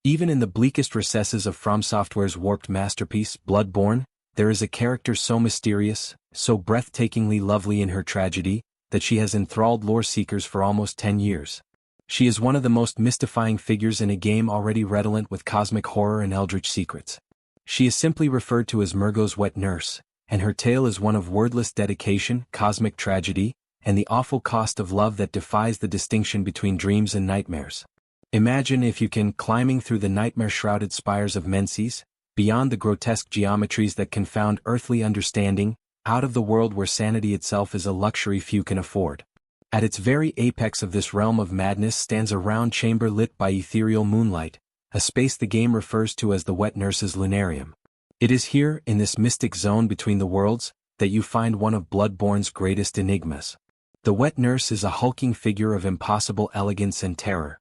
Even in the bleakest recesses of From Software's warped masterpiece, Bloodborne, there is a character so mysterious, so breathtakingly lovely in her tragedy, that she has enthralled lore seekers for almost 10 years. She is one of the most mystifying figures in a game already redolent with cosmic horror and eldritch secrets. She is simply referred to as Mergo's wet nurse, and her tale is one of wordless dedication, cosmic tragedy, and the awful cost of love that defies the distinction between dreams and nightmares. Imagine, if you can, climbing through the nightmare-shrouded spires of Menses, beyond the grotesque geometries that confound earthly understanding, out of the world where sanity itself is a luxury few can afford. At its very apex of this realm of madness stands a round chamber lit by ethereal moonlight, a space the game refers to as the Wet Nurse's Lunarium. It is here, in this mystic zone between the worlds, that you find one of Bloodborne's greatest enigmas. The Wet Nurse is a hulking figure of impossible elegance and terror.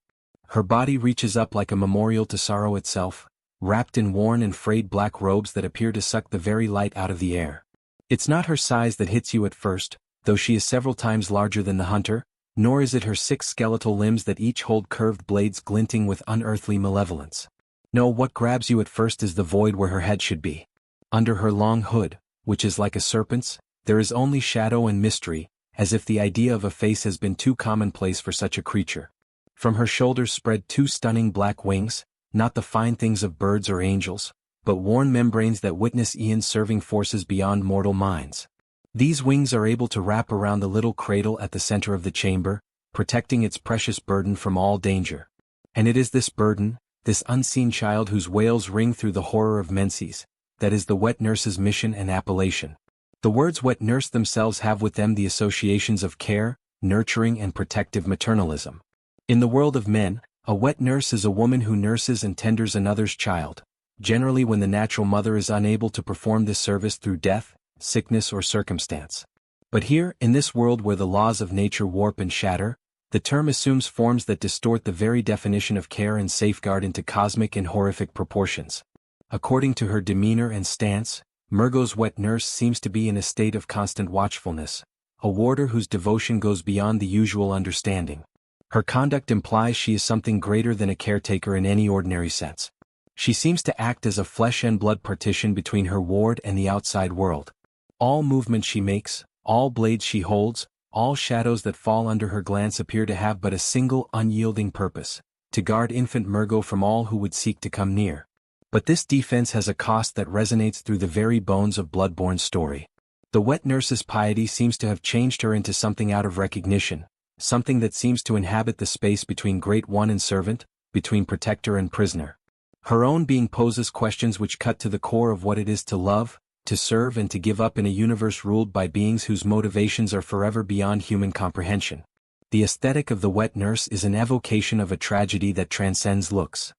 Her body reaches up like a memorial to sorrow itself, wrapped in worn and frayed black robes that appear to suck the very light out of the air. It's not her size that hits you at first, though she is several times larger than the hunter, nor is it her 6 skeletal limbs that each hold curved blades glinting with unearthly malevolence. No, what grabs you at first is the void where her head should be. Under her long hood, which is like a serpent's, there is only shadow and mystery, as if the idea of a face has been too commonplace for such a creature. From her shoulders spread 2 stunning black wings, not the fine things of birds or angels, but worn membranes that witness eons serving forces beyond mortal minds. These wings are able to wrap around the little cradle at the center of the chamber, protecting its precious burden from all danger. And it is this burden, this unseen child whose wails ring through the horror of Menses, that is the Wet Nurse's mission and appellation. The words wet nurse themselves have with them the associations of care, nurturing and protective maternalism. In the world of men, a wet nurse is a woman who nurses and tenders another's child, generally when the natural mother is unable to perform this service through death, sickness or circumstance. But here, in this world where the laws of nature warp and shatter, the term assumes forms that distort the very definition of care and safeguard into cosmic and horrific proportions. According to her demeanor and stance, Mergo's wet nurse seems to be in a state of constant watchfulness, a warder whose devotion goes beyond the usual understanding. Her conduct implies she is something greater than a caretaker in any ordinary sense. She seems to act as a flesh and blood partition between her ward and the outside world. All movements she makes, all blades she holds, all shadows that fall under her glance appear to have but a single unyielding purpose: to guard infant Mergo from all who would seek to come near. But this defense has a cost that resonates through the very bones of Bloodborne's story. The wet nurse's piety seems to have changed her into something out of recognition, something that seems to inhabit the space between great one and servant, between protector and prisoner. Her own being poses questions which cut to the core of what it is to love, to serve and to give up in a universe ruled by beings whose motivations are forever beyond human comprehension. The aesthetic of the wet nurse is an evocation of a tragedy that transcends looks.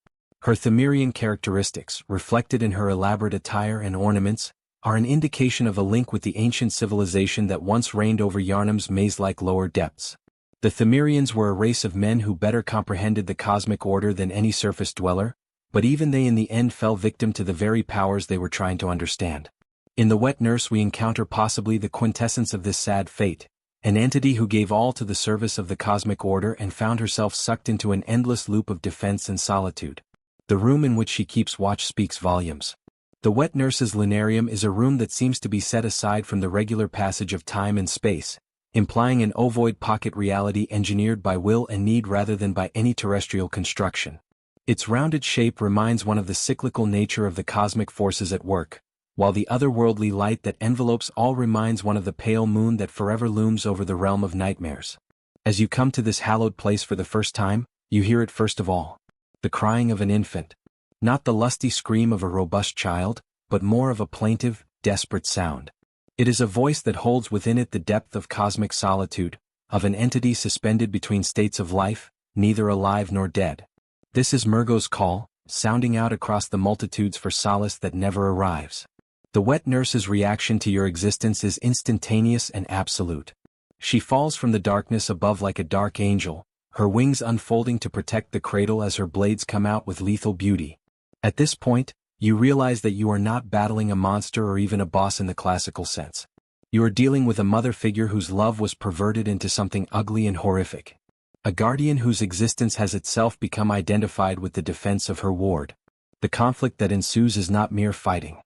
Her Themerian characteristics, reflected in her elaborate attire and ornaments, are an indication of a link with the ancient civilization that once reigned over Yharnam's maze-like lower depths. The Themerians were a race of men who better comprehended the cosmic order than any surface dweller, but even they in the end fell victim to the very powers they were trying to understand. In the wet nurse we encounter possibly the quintessence of this sad fate, an entity who gave all to the service of the cosmic order and found herself sucked into an endless loop of defense and solitude. The room in which she keeps watch speaks volumes. The wet nurse's lunarium is a room that seems to be set aside from the regular passage of time and space, implying an ovoid pocket reality engineered by will and need rather than by any terrestrial construction. Its rounded shape reminds one of the cyclical nature of the cosmic forces at work, while the otherworldly light that envelopes all reminds one of the pale moon that forever looms over the realm of nightmares. As you come to this hallowed place for the first time, you hear it first of all. The crying of an infant. Not the lusty scream of a robust child, but more of a plaintive, desperate sound. It is a voice that holds within it the depth of cosmic solitude, of an entity suspended between states of life, neither alive nor dead. This is Mergo's call, sounding out across the multitudes for solace that never arrives. The wet nurse's reaction to your existence is instantaneous and absolute. She falls from the darkness above like a dark angel, her wings unfolding to protect the cradle as her blades come out with lethal beauty. At this point, you realize that you are not battling a monster or even a boss in the classical sense. You are dealing with a mother figure whose love was perverted into something ugly and horrific. a guardian whose existence has itself become identified with the defense of her ward. The conflict that ensues is not mere fighting.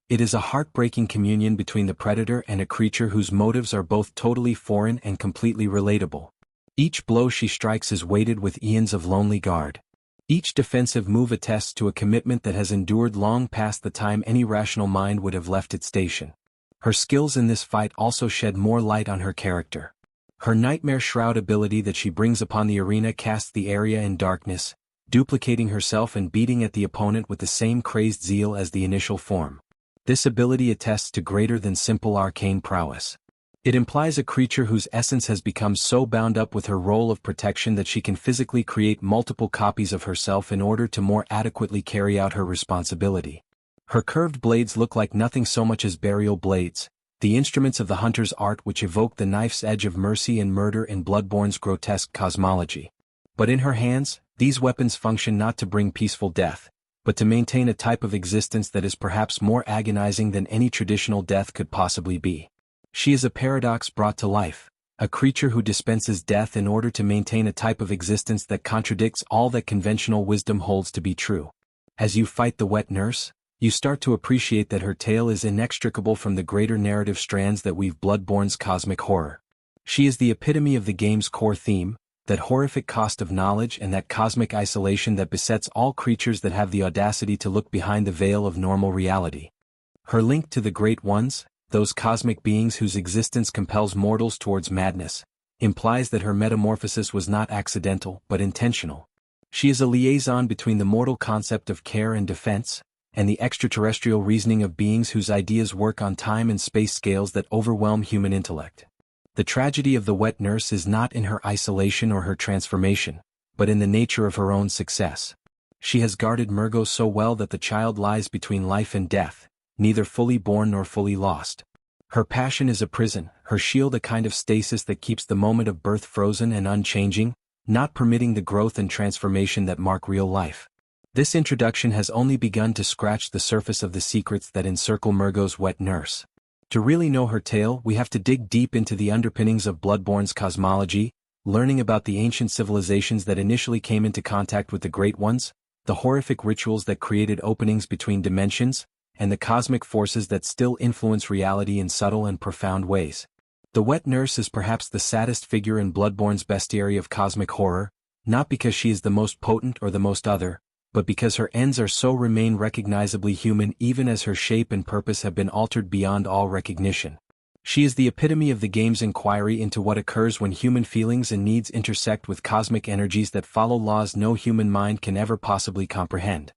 It is a heartbreaking communion between the predator and a creature whose motives are both totally foreign and completely relatable. Each blow she strikes is weighted with eons of lonely guard. Each defensive move attests to a commitment that has endured long past the time any rational mind would have left its station. Her skills in this fight also shed more light on her character. Her nightmare shroud ability that she brings upon the arena casts the area in darkness, duplicating herself and beating at the opponent with the same crazed zeal as the initial form. This ability attests to greater than simple arcane prowess. It implies a creature whose essence has become so bound up with her role of protection that she can physically create multiple copies of herself in order to more adequately carry out her responsibility. Her curved blades look like nothing so much as burial blades, the instruments of the hunter's art which evoke the knife's edge of mercy and murder in Bloodborne's grotesque cosmology. But in her hands, these weapons function not to bring peaceful death, but to maintain a type of existence that is perhaps more agonizing than any traditional death could possibly be. She is a paradox brought to life, a creature who dispenses death in order to maintain a type of existence that contradicts all that conventional wisdom holds to be true. As you fight the wet nurse, you start to appreciate that her tale is inextricable from the greater narrative strands that weave Bloodborne's cosmic horror. She is the epitome of the game's core theme, that horrific cost of knowledge and that cosmic isolation that besets all creatures that have the audacity to look behind the veil of normal reality. Her link to the Great Ones, those cosmic beings whose existence compels mortals towards madness, implies that her metamorphosis was not accidental but intentional. She is a liaison between the mortal concept of care and defense, and the extraterrestrial reasoning of beings whose ideas work on time and space scales that overwhelm human intellect. The tragedy of the wet nurse is not in her isolation or her transformation, but in the nature of her own success. She has guarded Mergo so well that the child lies between life and death, neither fully born nor fully lost. Her passion is a prison, her shield a kind of stasis that keeps the moment of birth frozen and unchanging, not permitting the growth and transformation that mark real life. This introduction has only begun to scratch the surface of the secrets that encircle Mergo's wet nurse. To really know her tale, we have to dig deep into the underpinnings of Bloodborne's cosmology, learning about the ancient civilizations that initially came into contact with the Great Ones, the horrific rituals that created openings between dimensions, and the cosmic forces that still influence reality in subtle and profound ways. The wet nurse is perhaps the saddest figure in Bloodborne's bestiary of cosmic horror, not because she is the most potent or the most other, but because her ends are so remain recognizably human even as her shape and purpose have been altered beyond all recognition. She is the epitome of the game's inquiry into what occurs when human feelings and needs intersect with cosmic energies that follow laws no human mind can ever possibly comprehend.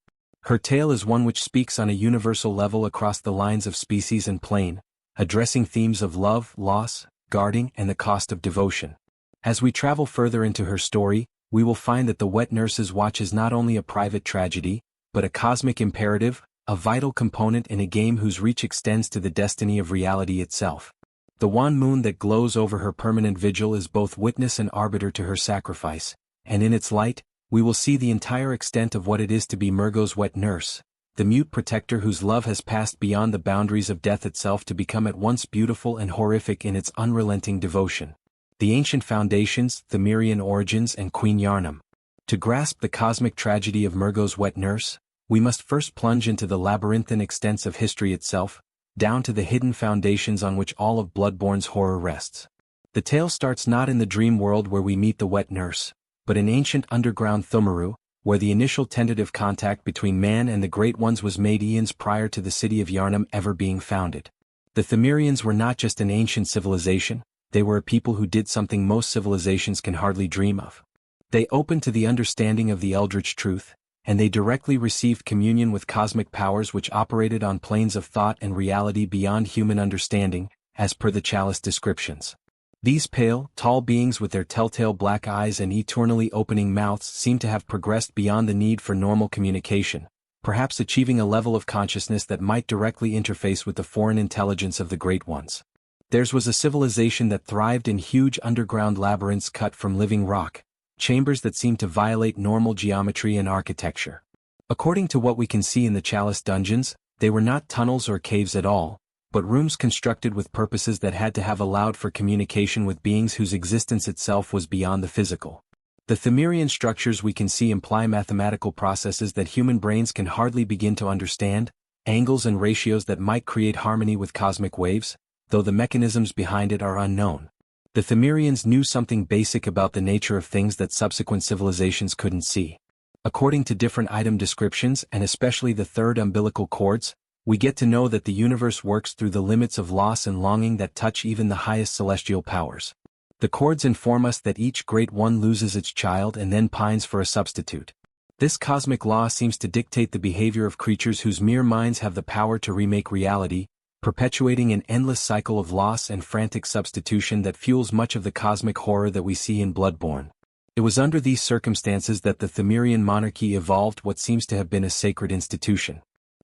Her tale is one which speaks on a universal level across the lines of species and plane, addressing themes of love, loss, guarding, and the cost of devotion. As we travel further into her story, we will find that the wet nurse's watch is not only a private tragedy, but a cosmic imperative, a vital component in a game whose reach extends to the destiny of reality itself. The wan moon that glows over her permanent vigil is both witness and arbiter to her sacrifice, and in its light, we will see the entire extent of what it is to be Mergo's wet nurse, the mute protector whose love has passed beyond the boundaries of death itself to become at once beautiful and horrific in its unrelenting devotion. The ancient foundations, Themerian origins, and Queen Yarnum. To grasp the cosmic tragedy of Mergo's wet nurse, we must first plunge into the labyrinthine extents of history itself, down to the hidden foundations on which all of Bloodborne's horror rests. The tale starts not in the dream world where we meet the wet nurse, but in ancient underground Thumaru, where the initial tentative contact between man and the Great Ones was made eons prior to the city of Yarnum ever being founded. The Themerians were not just an ancient civilization, they were a people who did something most civilizations can hardly dream of. They opened to the understanding of the eldritch truth, and they directly received communion with cosmic powers which operated on planes of thought and reality beyond human understanding, as per the chalice descriptions. These pale, tall beings with their telltale black eyes and eternally opening mouths seem to have progressed beyond the need for normal communication, perhaps achieving a level of consciousness that might directly interface with the foreign intelligence of the Great Ones. Theirs was a civilization that thrived in huge underground labyrinths cut from living rock, chambers that seemed to violate normal geometry and architecture. According to what we can see in the chalice dungeons, they were not tunnels or caves at all, but rooms constructed with purposes that had to have allowed for communication with beings whose existence itself was beyond the physical. The Thamirian structures we can see imply mathematical processes that human brains can hardly begin to understand, angles and ratios that might create harmony with cosmic waves, though the mechanisms behind it are unknown. The Thamirians knew something basic about the nature of things that subsequent civilizations couldn't see. According to different item descriptions and especially the third umbilical cords, we get to know that the universe works through the limits of loss and longing that touch even the highest celestial powers. The cords inform us that each great one loses its child and then pines for a substitute. This cosmic law seems to dictate the behavior of creatures whose mere minds have the power to remake reality, perpetuating an endless cycle of loss and frantic substitution that fuels much of the cosmic horror that we see in Bloodborne. It was under these circumstances that the Thamirian monarchy evolved what seems to have been a sacred institution.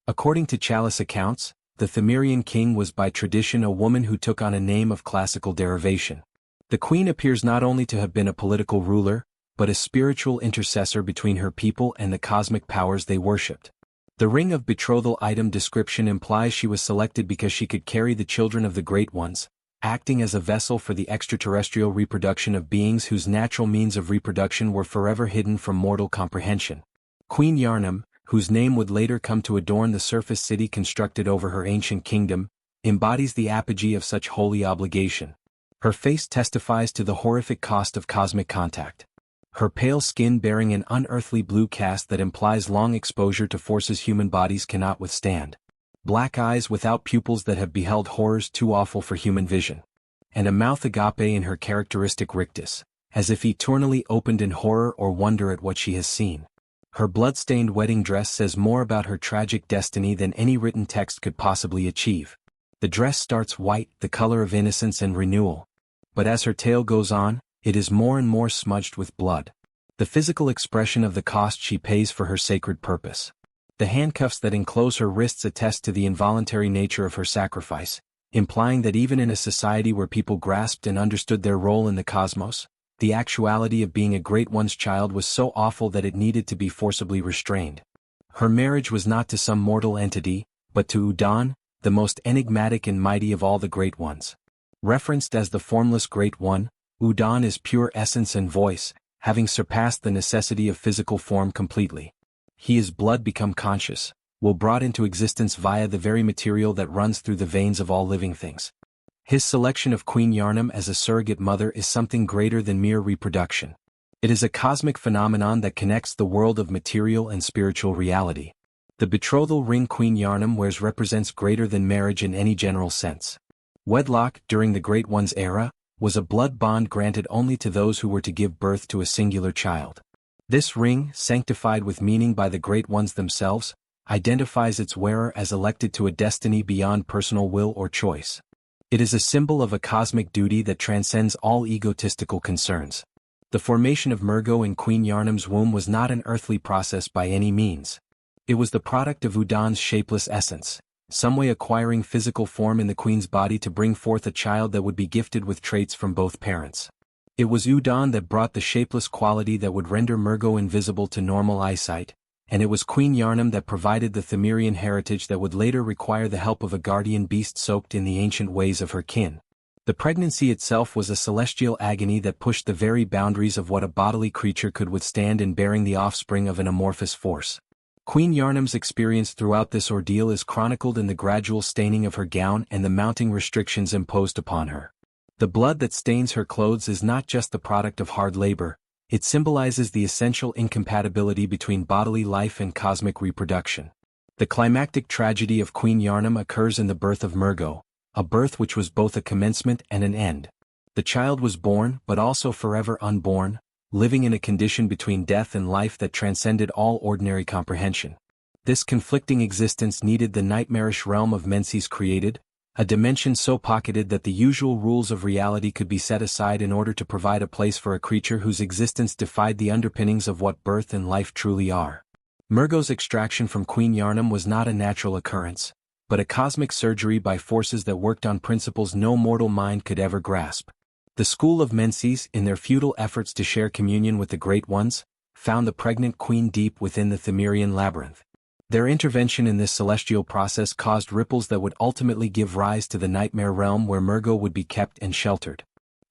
According to Chalice accounts, the Thamirian king was by tradition a woman who took on a name of classical derivation. The queen appears not only to have been a political ruler, but a spiritual intercessor between her people and the cosmic powers they worshipped. The ring of betrothal item description implies she was selected because she could carry the children of the Great Ones, acting as a vessel for the extraterrestrial reproduction of beings whose natural means of reproduction were forever hidden from mortal comprehension. Queen Yarnam, whose name would later come to adorn the surface city constructed over her ancient kingdom, embodies the apogee of such holy obligation. Her face testifies to the horrific cost of cosmic contact. Her pale skin bearing an unearthly blue cast that implies long exposure to forces human bodies cannot withstand. Black eyes without pupils that have beheld horrors too awful for human vision. And a mouth agape in her characteristic rictus, as if eternally opened in horror or wonder at what she has seen. Her blood-stained wedding dress says more about her tragic destiny than any written text could possibly achieve. The dress starts white, the color of innocence and renewal. But as her tale goes on, it is more and more smudged with blood. The physical expression of the cost she pays for her sacred purpose. The handcuffs that enclose her wrists attest to the involuntary nature of her sacrifice, implying that even in a society where people grasped and understood their role in the cosmos, the actuality of being a Great One's child was so awful that it needed to be forcibly restrained. Her marriage was not to some mortal entity, but to Udon, the most enigmatic and mighty of all the Great Ones. Referenced as the formless Great One, Udon is pure essence and voice, having surpassed the necessity of physical form completely. He is blood become conscious, will brought into existence via the very material that runs through the veins of all living things. His selection of Queen Yarnam as a surrogate mother is something greater than mere reproduction. It is a cosmic phenomenon that connects the world of material and spiritual reality. The betrothal ring Queen Yarnam wears represents greater than marriage in any general sense. Wedlock, during the Great One's era, was a blood bond granted only to those who were to give birth to a singular child. This ring, sanctified with meaning by the Great Ones themselves, identifies its wearer as elected to a destiny beyond personal will or choice. It is a symbol of a cosmic duty that transcends all egotistical concerns. The formation of Mergo in Queen Yarnam's womb was not an earthly process by any means. It was the product of Udon's shapeless essence, some way acquiring physical form in the queen's body to bring forth a child that would be gifted with traits from both parents. It was Udon that brought the shapeless quality that would render Mergo invisible to normal eyesight, and it was Queen Yarnam that provided the Thamirian heritage that would later require the help of a guardian beast soaked in the ancient ways of her kin. The pregnancy itself was a celestial agony that pushed the very boundaries of what a bodily creature could withstand in bearing the offspring of an amorphous force. Queen Yarnam's experience throughout this ordeal is chronicled in the gradual staining of her gown and the mounting restrictions imposed upon her. The blood that stains her clothes is not just the product of hard labor, it symbolizes the essential incompatibility between bodily life and cosmic reproduction. The climactic tragedy of Queen Yarnam occurs in the birth of Mergo, a birth which was both a commencement and an end. The child was born but also forever unborn, living in a condition between death and life that transcended all ordinary comprehension. This conflicting existence needed the nightmarish realm of Menses created, a dimension so pocketed that the usual rules of reality could be set aside in order to provide a place for a creature whose existence defied the underpinnings of what birth and life truly are. Mergo's extraction from Queen Yarnam was not a natural occurrence, but a cosmic surgery by forces that worked on principles no mortal mind could ever grasp. The school of Menses, in their futile efforts to share communion with the Great Ones, found the pregnant queen deep within the Thamirian labyrinth. Their intervention in this celestial process caused ripples that would ultimately give rise to the nightmare realm where Mergo would be kept and sheltered.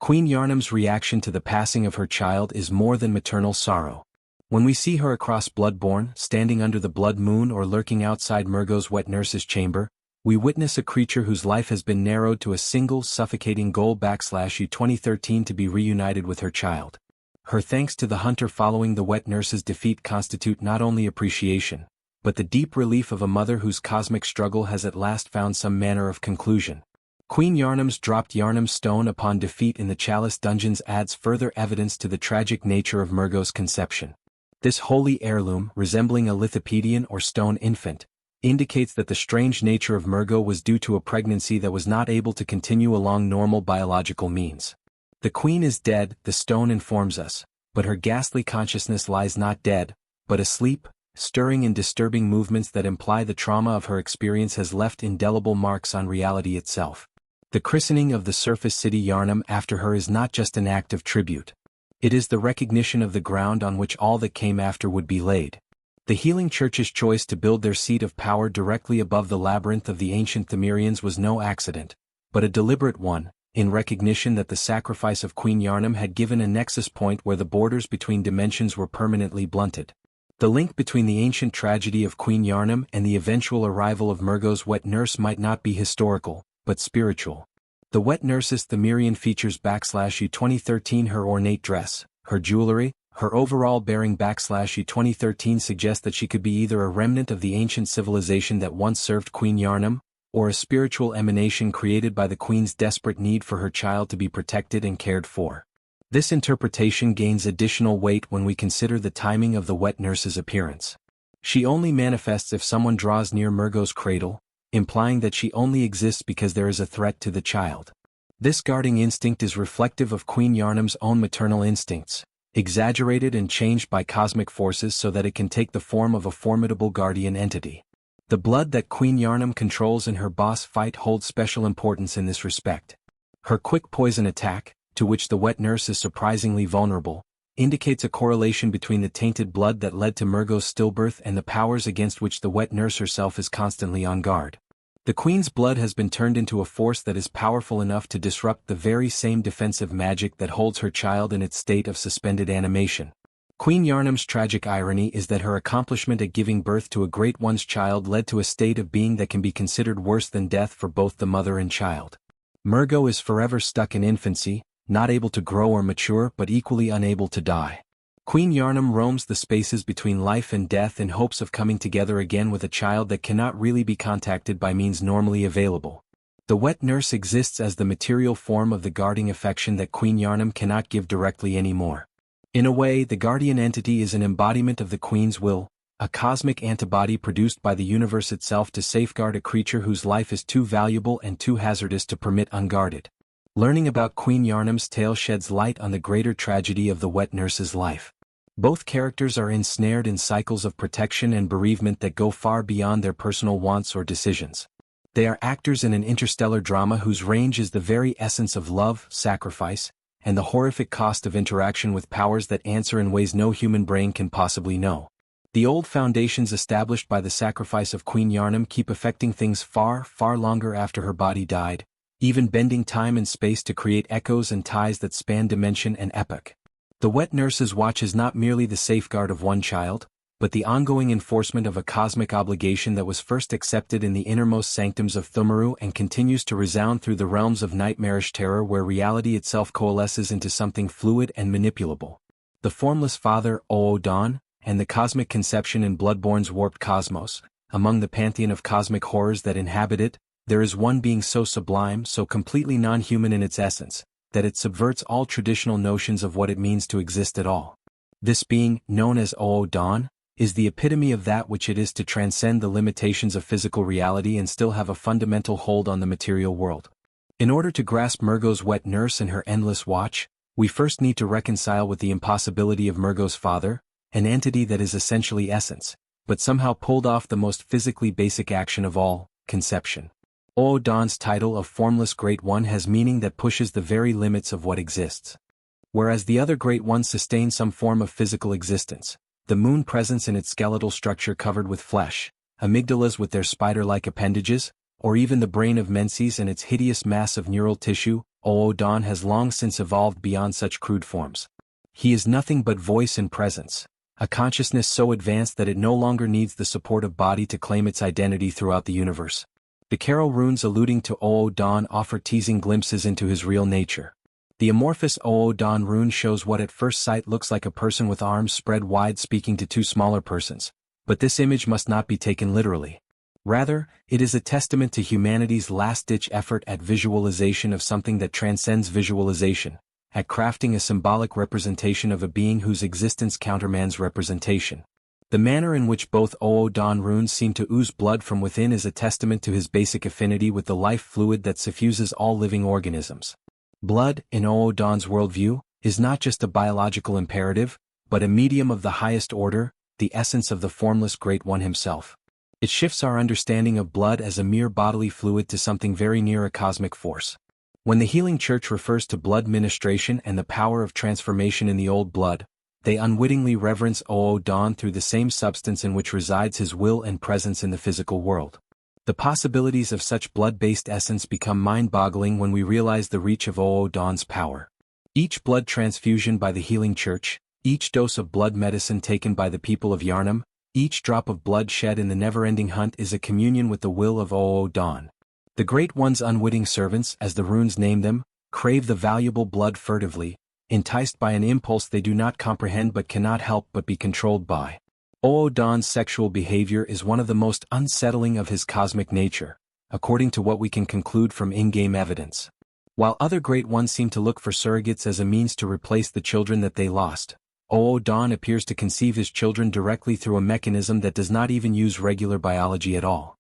Queen Yarnam's reaction to the passing of her child is more than maternal sorrow. When we see her across Bloodborne, standing under the blood moon or lurking outside Mergo's wet nurse's chamber, we witness a creature whose life has been narrowed to a single suffocating goal /U 2013 to be reunited with her child. Her thanks to the hunter following the wet nurse's defeat constitute not only appreciation, but the deep relief of a mother whose cosmic struggle has at last found some manner of conclusion. Queen Yarnam's dropped Yarnam's stone upon defeat in the Chalice dungeons adds further evidence to the tragic nature of Mergo's conception. This holy heirloom, resembling a lithopedion or stone infant, indicates that the strange nature of Mergo was due to a pregnancy that was not able to continue along normal biological means. The queen is dead, the stone informs us, but her ghastly consciousness lies not dead, but asleep, stirring in disturbing movements that imply the trauma of her experience has left indelible marks on reality itself. The christening of the surface city Yarnam after her is not just an act of tribute. It is the recognition of the ground on which all that came after would be laid. The Healing Church's choice to build their seat of power directly above the labyrinth of the ancient Themerians was no accident, but a deliberate one, in recognition that the sacrifice of Queen Yarnam had given a nexus point where the borders between dimensions were permanently blunted. The link between the ancient tragedy of Queen Yarnam and the eventual arrival of Mergo's wet nurse might not be historical, but spiritual. The wet nurse's Themerian features /U 2013 her ornate dress, her jewelry, her overall bearing /U 2013 suggest that she could be either a remnant of the ancient civilization that once served Queen Yarnam, or a spiritual emanation created by the queen's desperate need for her child to be protected and cared for. This interpretation gains additional weight when we consider the timing of the wet nurse's appearance. She only manifests if someone draws near Mergo's cradle, implying that she only exists because there is a threat to the child. This guarding instinct is reflective of Queen Yarnam's own maternal instincts, exaggerated and changed by cosmic forces so that it can take the form of a formidable guardian entity. The blood that Queen Yarnam controls in her boss fight holds special importance in this respect. Her quick poison attack, to which the wet nurse is surprisingly vulnerable, indicates a correlation between the tainted blood that led to Mergo's stillbirth and the powers against which the wet nurse herself is constantly on guard. The queen's blood has been turned into a force that is powerful enough to disrupt the very same defensive magic that holds her child in its state of suspended animation. Queen Yarnam's tragic irony is that her accomplishment at giving birth to a great one's child led to a state of being that can be considered worse than death for both the mother and child. Mergo is forever stuck in infancy, not able to grow or mature but equally unable to die. Queen Yarnam roams the spaces between life and death in hopes of coming together again with a child that cannot really be contacted by means normally available. The wet nurse exists as the material form of the guarding affection that Queen Yarnam cannot give directly anymore. In a way, the guardian entity is an embodiment of the Queen's will, a cosmic antibody produced by the universe itself to safeguard a creature whose life is too valuable and too hazardous to permit unguarded. Learning about Queen Yarnam's tale sheds light on the greater tragedy of the wet nurse's life. Both characters are ensnared in cycles of protection and bereavement that go far beyond their personal wants or decisions. They are actors in an interstellar drama whose range is the very essence of love, sacrifice, and the horrific cost of interaction with powers that answer in ways no human brain can possibly know. The old foundations established by the sacrifice of Queen Yarnam keep affecting things far, far longer after her body died, even bending time and space to create echoes and ties that span dimension and epoch. The wet nurse's watch is not merely the safeguard of one child, but the ongoing enforcement of a cosmic obligation that was first accepted in the innermost sanctums of Thumaru and continues to resound through the realms of nightmarish terror where reality itself coalesces into something fluid and manipulable. The formless father, Dawn, and the cosmic conception in Bloodborne's warped cosmos, among the pantheon of cosmic horrors that inhabit it, there is one being so sublime, so completely non-human in its essence, that it subverts all traditional notions of what it means to exist at all. This being, known as Dawn, is the epitome of that which it is to transcend the limitations of physical reality and still have a fundamental hold on the material world. In order to grasp Mergo's wet nurse and her endless watch, we first need to reconcile with the impossibility of Mergo's father, an entity that is essentially essence, but somehow pulled off the most physically basic action of all, conception. Dawn's title of Formless Great One has meaning that pushes the very limits of what exists. Whereas the other Great Ones sustain some form of physical existence, the moon presence in its skeletal structure covered with flesh, amygdalas with their spider-like appendages, or even the brain of Menses and its hideous mass of neural tissue, Dawn has long since evolved beyond such crude forms. He is nothing but voice and presence, a consciousness so advanced that it no longer needs the support of body to claim its identity throughout the universe. The Carol runes alluding to Dawn offer teasing glimpses into his real nature. The amorphous Dawn rune shows what at first sight looks like a person with arms spread wide speaking to two smaller persons, but this image must not be taken literally. Rather, it is a testament to humanity's last-ditch effort at visualization of something that transcends visualization, at crafting a symbolic representation of a being whose existence countermands representation. The manner in which both Dawn runes seem to ooze blood from within is a testament to his basic affinity with the life fluid that suffuses all living organisms. Blood, in Dawn's worldview, is not just a biological imperative, but a medium of the highest order, the essence of the formless Great One himself. It shifts our understanding of blood as a mere bodily fluid to something very near a cosmic force. When the Healing Church refers to blood ministration and the power of transformation in the old blood, they unwittingly reverence Dawn through the same substance in which resides his will and presence in the physical world. The possibilities of such blood-based essence become mind-boggling when we realize the reach of Dawn's power. Each blood transfusion by the Healing Church, each dose of blood medicine taken by the people of Yharnam, each drop of blood shed in the never-ending hunt is a communion with the will of Dawn. The Great One's unwitting servants, as the runes name them, crave the valuable blood furtively, enticed by an impulse they do not comprehend but cannot help but be controlled by. Dawn's sexual behavior is one of the most unsettling of his cosmic nature, according to what we can conclude from in-game evidence. While other Great Ones seem to look for surrogates as a means to replace the children that they lost, Dawn appears to conceive his children directly through a mechanism that does not even use regular biology at all.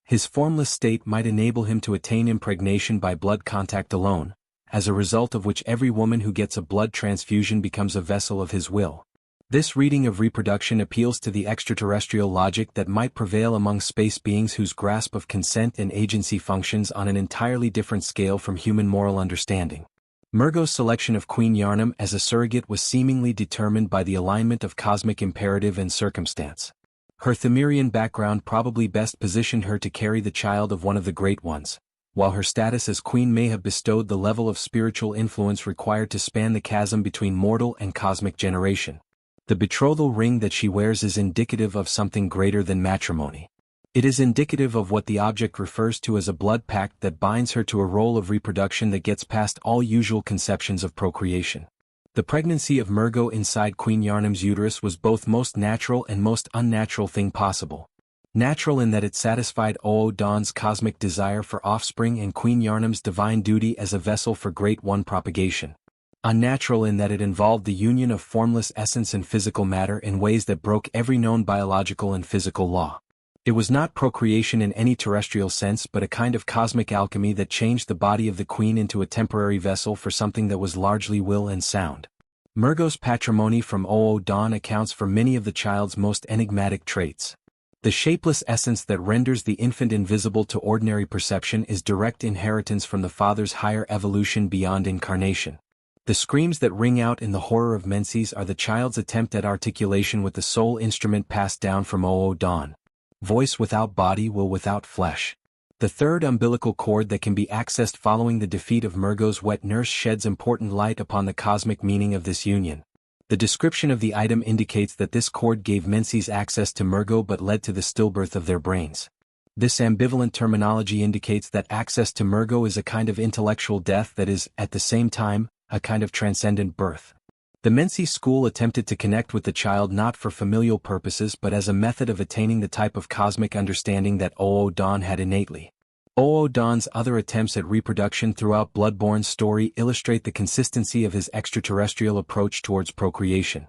His formless state might enable him to attain impregnation by blood contact alone, as a result of which every woman who gets a blood transfusion becomes a vessel of his will. This reading of reproduction appeals to the extraterrestrial logic that might prevail among space beings whose grasp of consent and agency functions on an entirely different scale from human moral understanding. Mergo's selection of Queen Yharnam as a surrogate was seemingly determined by the alignment of cosmic imperative and circumstance. Her Themerian background probably best positioned her to carry the child of one of the Great Ones, while her status as queen may have bestowed the level of spiritual influence required to span the chasm between mortal and cosmic generation. The betrothal ring that she wears is indicative of something greater than matrimony. It is indicative of what the object refers to as a blood pact that binds her to a role of reproduction that gets past all usual conceptions of procreation. The pregnancy of Mergo inside Queen Yharnam's uterus was both most natural and most unnatural thing possible. Natural in that it satisfied Dawn's cosmic desire for offspring and Queen Yharnam's divine duty as a vessel for Great One propagation. Unnatural in that it involved the union of formless essence and physical matter in ways that broke every known biological and physical law. It was not procreation in any terrestrial sense but a kind of cosmic alchemy that changed the body of the queen into a temporary vessel for something that was largely will and sound. Mergo's patrimony from Dawn accounts for many of the child's most enigmatic traits. The shapeless essence that renders the infant invisible to ordinary perception is direct inheritance from the father's higher evolution beyond incarnation. The screams that ring out in the horror of Menses are the child's attempt at articulation with the sole instrument passed down from Dawn. Voice without body, will without flesh. The third umbilical cord that can be accessed following the defeat of Mergo's wet nurse sheds important light upon the cosmic meaning of this union. The description of the item indicates that this cord gave Menses access to Mergo but led to the stillbirth of their brains. This ambivalent terminology indicates that access to Mergo is a kind of intellectual death that is, at the same time, a kind of transcendent birth. The Menses school attempted to connect with the child not for familial purposes but as a method of attaining the type of cosmic understanding that Dawn had innately. Dawn's other attempts at reproduction throughout Bloodborne's story illustrate the consistency of his extraterrestrial approach towards procreation.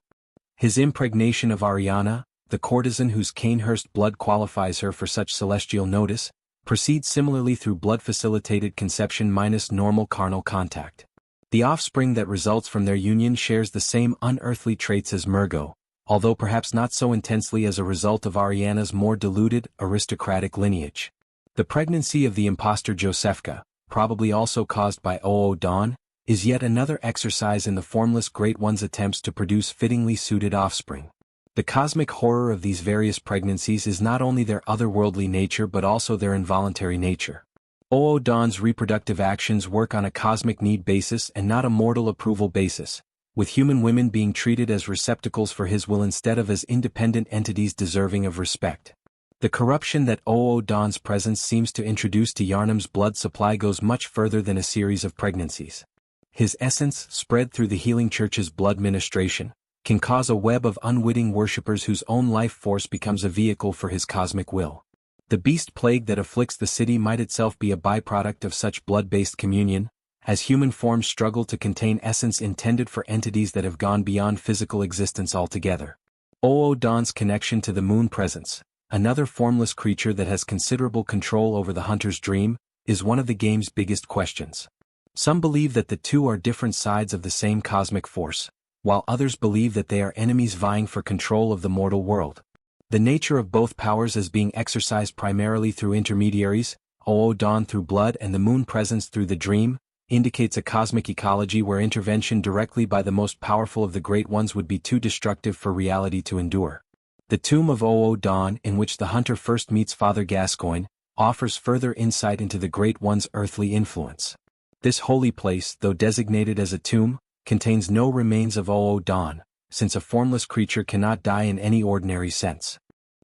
His impregnation of Ariana, the courtesan whose Cainhurst blood qualifies her for such celestial notice, proceeds similarly through blood-facilitated conception minus normal carnal contact. The offspring that results from their union shares the same unearthly traits as Mergo, although perhaps not so intensely as a result of Ariana's more diluted, aristocratic lineage. The pregnancy of the impostor Josefka, probably also caused by Dawn, is yet another exercise in the formless Great One's attempts to produce fittingly suited offspring. The cosmic horror of these various pregnancies is not only their otherworldly nature but also their involuntary nature. Dawn's reproductive actions work on a cosmic need basis and not a mortal approval basis, with human women being treated as receptacles for his will instead of as independent entities deserving of respect. The corruption that Dawn's presence seems to introduce to Yharnam's blood supply goes much further than a series of pregnancies. His essence, spread through the Healing Church's blood ministration, can cause a web of unwitting worshippers whose own life force becomes a vehicle for his cosmic will. The beast plague that afflicts the city might itself be a byproduct of such blood-based communion, as human forms struggle to contain essence intended for entities that have gone beyond physical existence altogether. Dawn's connection to the moon presence, another formless creature that has considerable control over the hunter's dream, is one of the game's biggest questions. Some believe that the two are different sides of the same cosmic force, while others believe that they are enemies vying for control of the mortal world. The nature of both powers as being exercised primarily through intermediaries, Dawn through blood and the moon presence through the dream, indicates a cosmic ecology where intervention directly by the most powerful of the Great Ones would be too destructive for reality to endure. The tomb of Dawn, in which the hunter first meets Father Gascoigne, offers further insight into the Great One's earthly influence. This holy place, though designated as a tomb, contains no remains of Dawn, since a formless creature cannot die in any ordinary sense.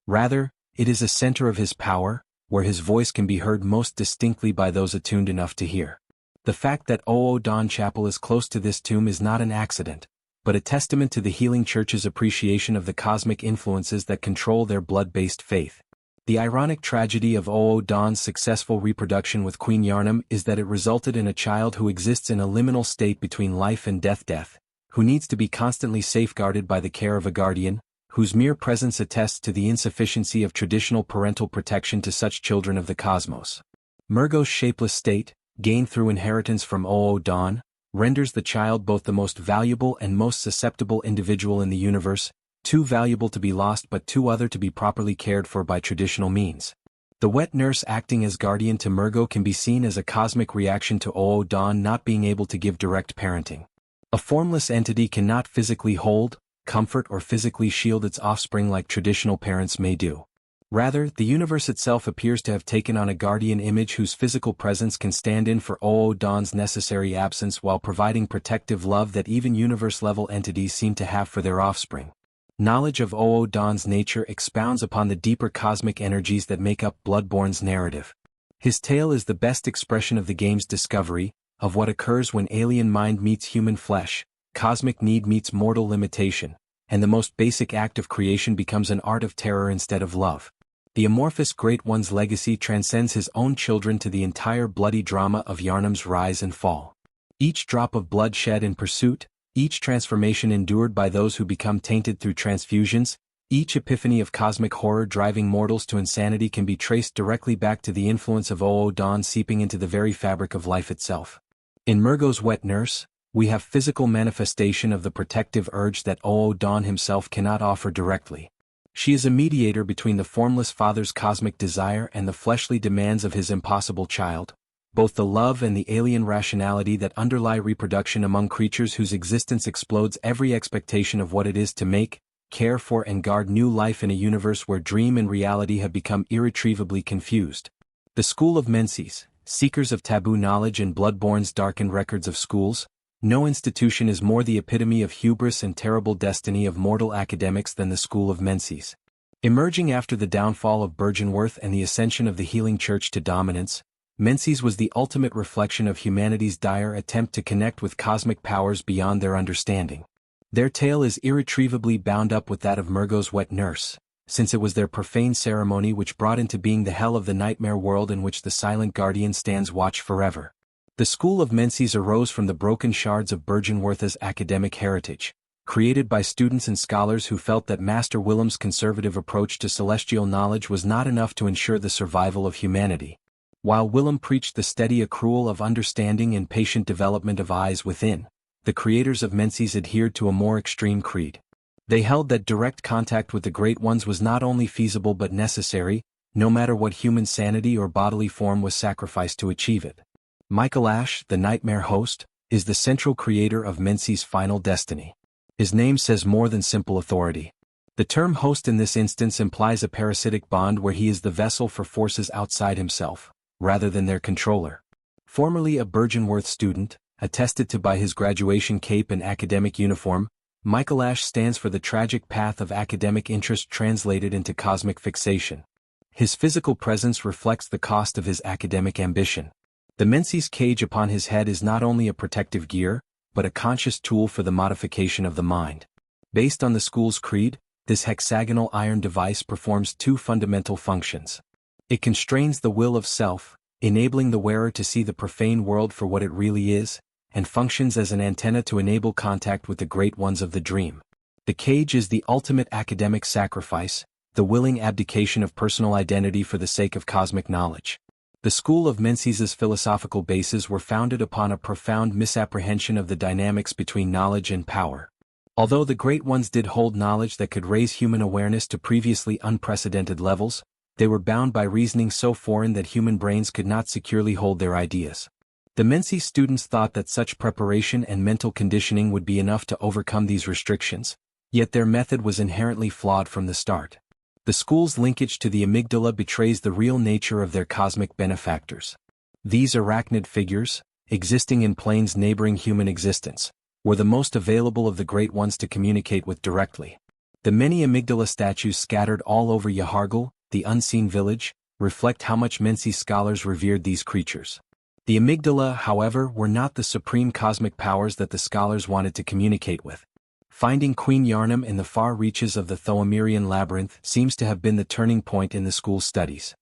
Rather, it is a center of his power, where his voice can be heard most distinctly by those attuned enough to hear. The fact that Dawn Chapel is close to this tomb is not an accident, but a testament to the Healing Church's appreciation of the cosmic influences that control their blood-based faith. The ironic tragedy of Dawn's successful reproduction with Queen Yharnam is that it resulted in a child who exists in a liminal state between life and death, who needs to be constantly safeguarded by the care of a guardian, whose mere presence attests to the insufficiency of traditional parental protection to such children of the cosmos. Mergo's shapeless state, gained through inheritance from Dawn, renders the child both the most valuable and most susceptible individual in the universe, too valuable to be lost but too other to be properly cared for by traditional means. The wet nurse acting as guardian to Mergo can be seen as a cosmic reaction to Dawn not being able to give direct parenting. A formless entity cannot physically hold, comfort or physically shield its offspring like traditional parents may do. Rather, the universe itself appears to have taken on a guardian image whose physical presence can stand in for Dawn's necessary absence while providing protective love that even universe-level entities seem to have for their offspring. Knowledge of Dawn's nature expounds upon the deeper cosmic energies that make up Bloodborne's narrative. His tale is the best expression of the game's discovery, of what occurs when alien mind meets human flesh, cosmic need meets mortal limitation, and the most basic act of creation becomes an art of terror instead of love. The amorphous Great One's legacy transcends his own children to the entire bloody drama of Yharnam's rise and fall. Each drop of blood shed in pursuit, each transformation endured by those who become tainted through transfusions, each epiphany of cosmic horror driving mortals to insanity can be traced directly back to the influence of Dawn seeping into the very fabric of life itself. In Mergo's wet nurse, we have physical manifestation of the protective urge that Dawn himself cannot offer directly. She is a mediator between the formless father's cosmic desire and the fleshly demands of his impossible child, both the love and the alien rationality that underlie reproduction among creatures whose existence explodes every expectation of what it is to make, care for and guard new life in a universe where dream and reality have become irretrievably confused. The School of Menses, seekers of taboo knowledge and Bloodborne's darkened records of schools, no institution is more the epitome of hubris and terrible destiny of mortal academics than the School of Menses. Emerging after the downfall of Byrgenwerth and the ascension of the Healing Church to dominance, Menses was the ultimate reflection of humanity's dire attempt to connect with cosmic powers beyond their understanding. Their tale is irretrievably bound up with that of Mergo's wet nurse, since it was their profane ceremony which brought into being the hell of the nightmare world in which the silent guardian stands watch forever. The School of Menses arose from the broken shards of Byrgenwerth's academic heritage, created by students and scholars who felt that Master Willem's conservative approach to celestial knowledge was not enough to ensure the survival of humanity. While Willem preached the steady accrual of understanding and patient development of eyes within, the creators of Menses adhered to a more extreme creed. They held that direct contact with the Great Ones was not only feasible but necessary, no matter what human sanity or bodily form was sacrificed to achieve it. Michael Ash, the Nightmare Host, is the central creator of Menses' final destiny. His name says more than simple authority. The term host in this instance implies a parasitic bond where he is the vessel for forces outside himself, rather than their controller. Formerly a Bergenworth student, attested to by his graduation cape and academic uniform, Michael Ash stands for the tragic path of academic interest translated into cosmic fixation. His physical presence reflects the cost of his academic ambition. The Menzies cage upon his head is not only a protective gear, but a conscious tool for the modification of the mind. Based on the school's creed, this hexagonal iron device performs two fundamental functions. It constrains the will of self, enabling the wearer to see the profane world for what it really is, and functions as an antenna to enable contact with the great ones of the dream. The cage is the ultimate academic sacrifice, the willing abdication of personal identity for the sake of cosmic knowledge. The school of Menzies's philosophical bases were founded upon a profound misapprehension of the dynamics between knowledge and power. Although the great ones did hold knowledge that could raise human awareness to previously unprecedented levels, they were bound by reasoning so foreign that human brains could not securely hold their ideas. The Menzies students thought that such preparation and mental conditioning would be enough to overcome these restrictions, yet their method was inherently flawed from the start. The school's linkage to the amygdala betrays the real nature of their cosmic benefactors. These arachnid figures, existing in planes neighboring human existence, were the most available of the great ones to communicate with directly. The many amygdala statues scattered all over Yahargul, the unseen village, reflect how much Menzies scholars revered these creatures. The amygdala, however, were not the supreme cosmic powers that the scholars wanted to communicate with. Finding Queen Yarnum in the far reaches of the Thoamirian labyrinth seems to have been the turning point in the school's studies.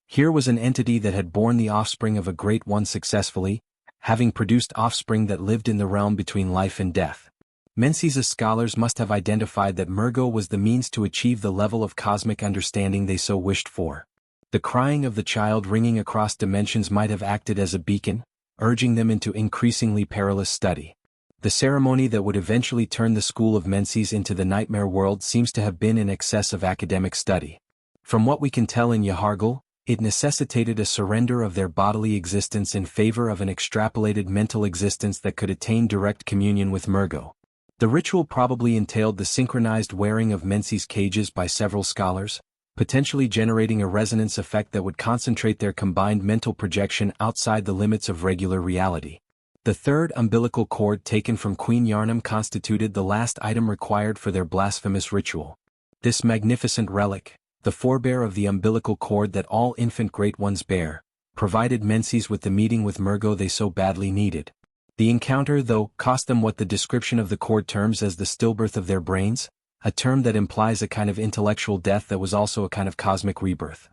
Here was an entity that had borne the offspring of a great one successfully, having produced offspring that lived in the realm between life and death. Menzies' scholars must have identified that Mergo was the means to achieve the level of cosmic understanding they so wished for. The crying of the child ringing across dimensions might have acted as a beacon, urging them into increasingly perilous study. The ceremony that would eventually turn the school of Menzies into the nightmare world seems to have been in excess of academic study. From what we can tell in Yahargul, it necessitated a surrender of their bodily existence in favor of an extrapolated mental existence that could attain direct communion with Mergo. The ritual probably entailed the synchronized wearing of Menzies cages by several scholars, potentially generating a resonance effect that would concentrate their combined mental projection outside the limits of regular reality. The third umbilical cord taken from Queen Yarnum constituted the last item required for their blasphemous ritual. This magnificent relic, the forebear of the umbilical cord that all infant great ones bear, provided Menzies with the meeting with Mergo they so badly needed. The encounter, though, cost them what the description of the cord terms as the stillbirth of their brains, a term that implies a kind of intellectual death that was also a kind of cosmic rebirth.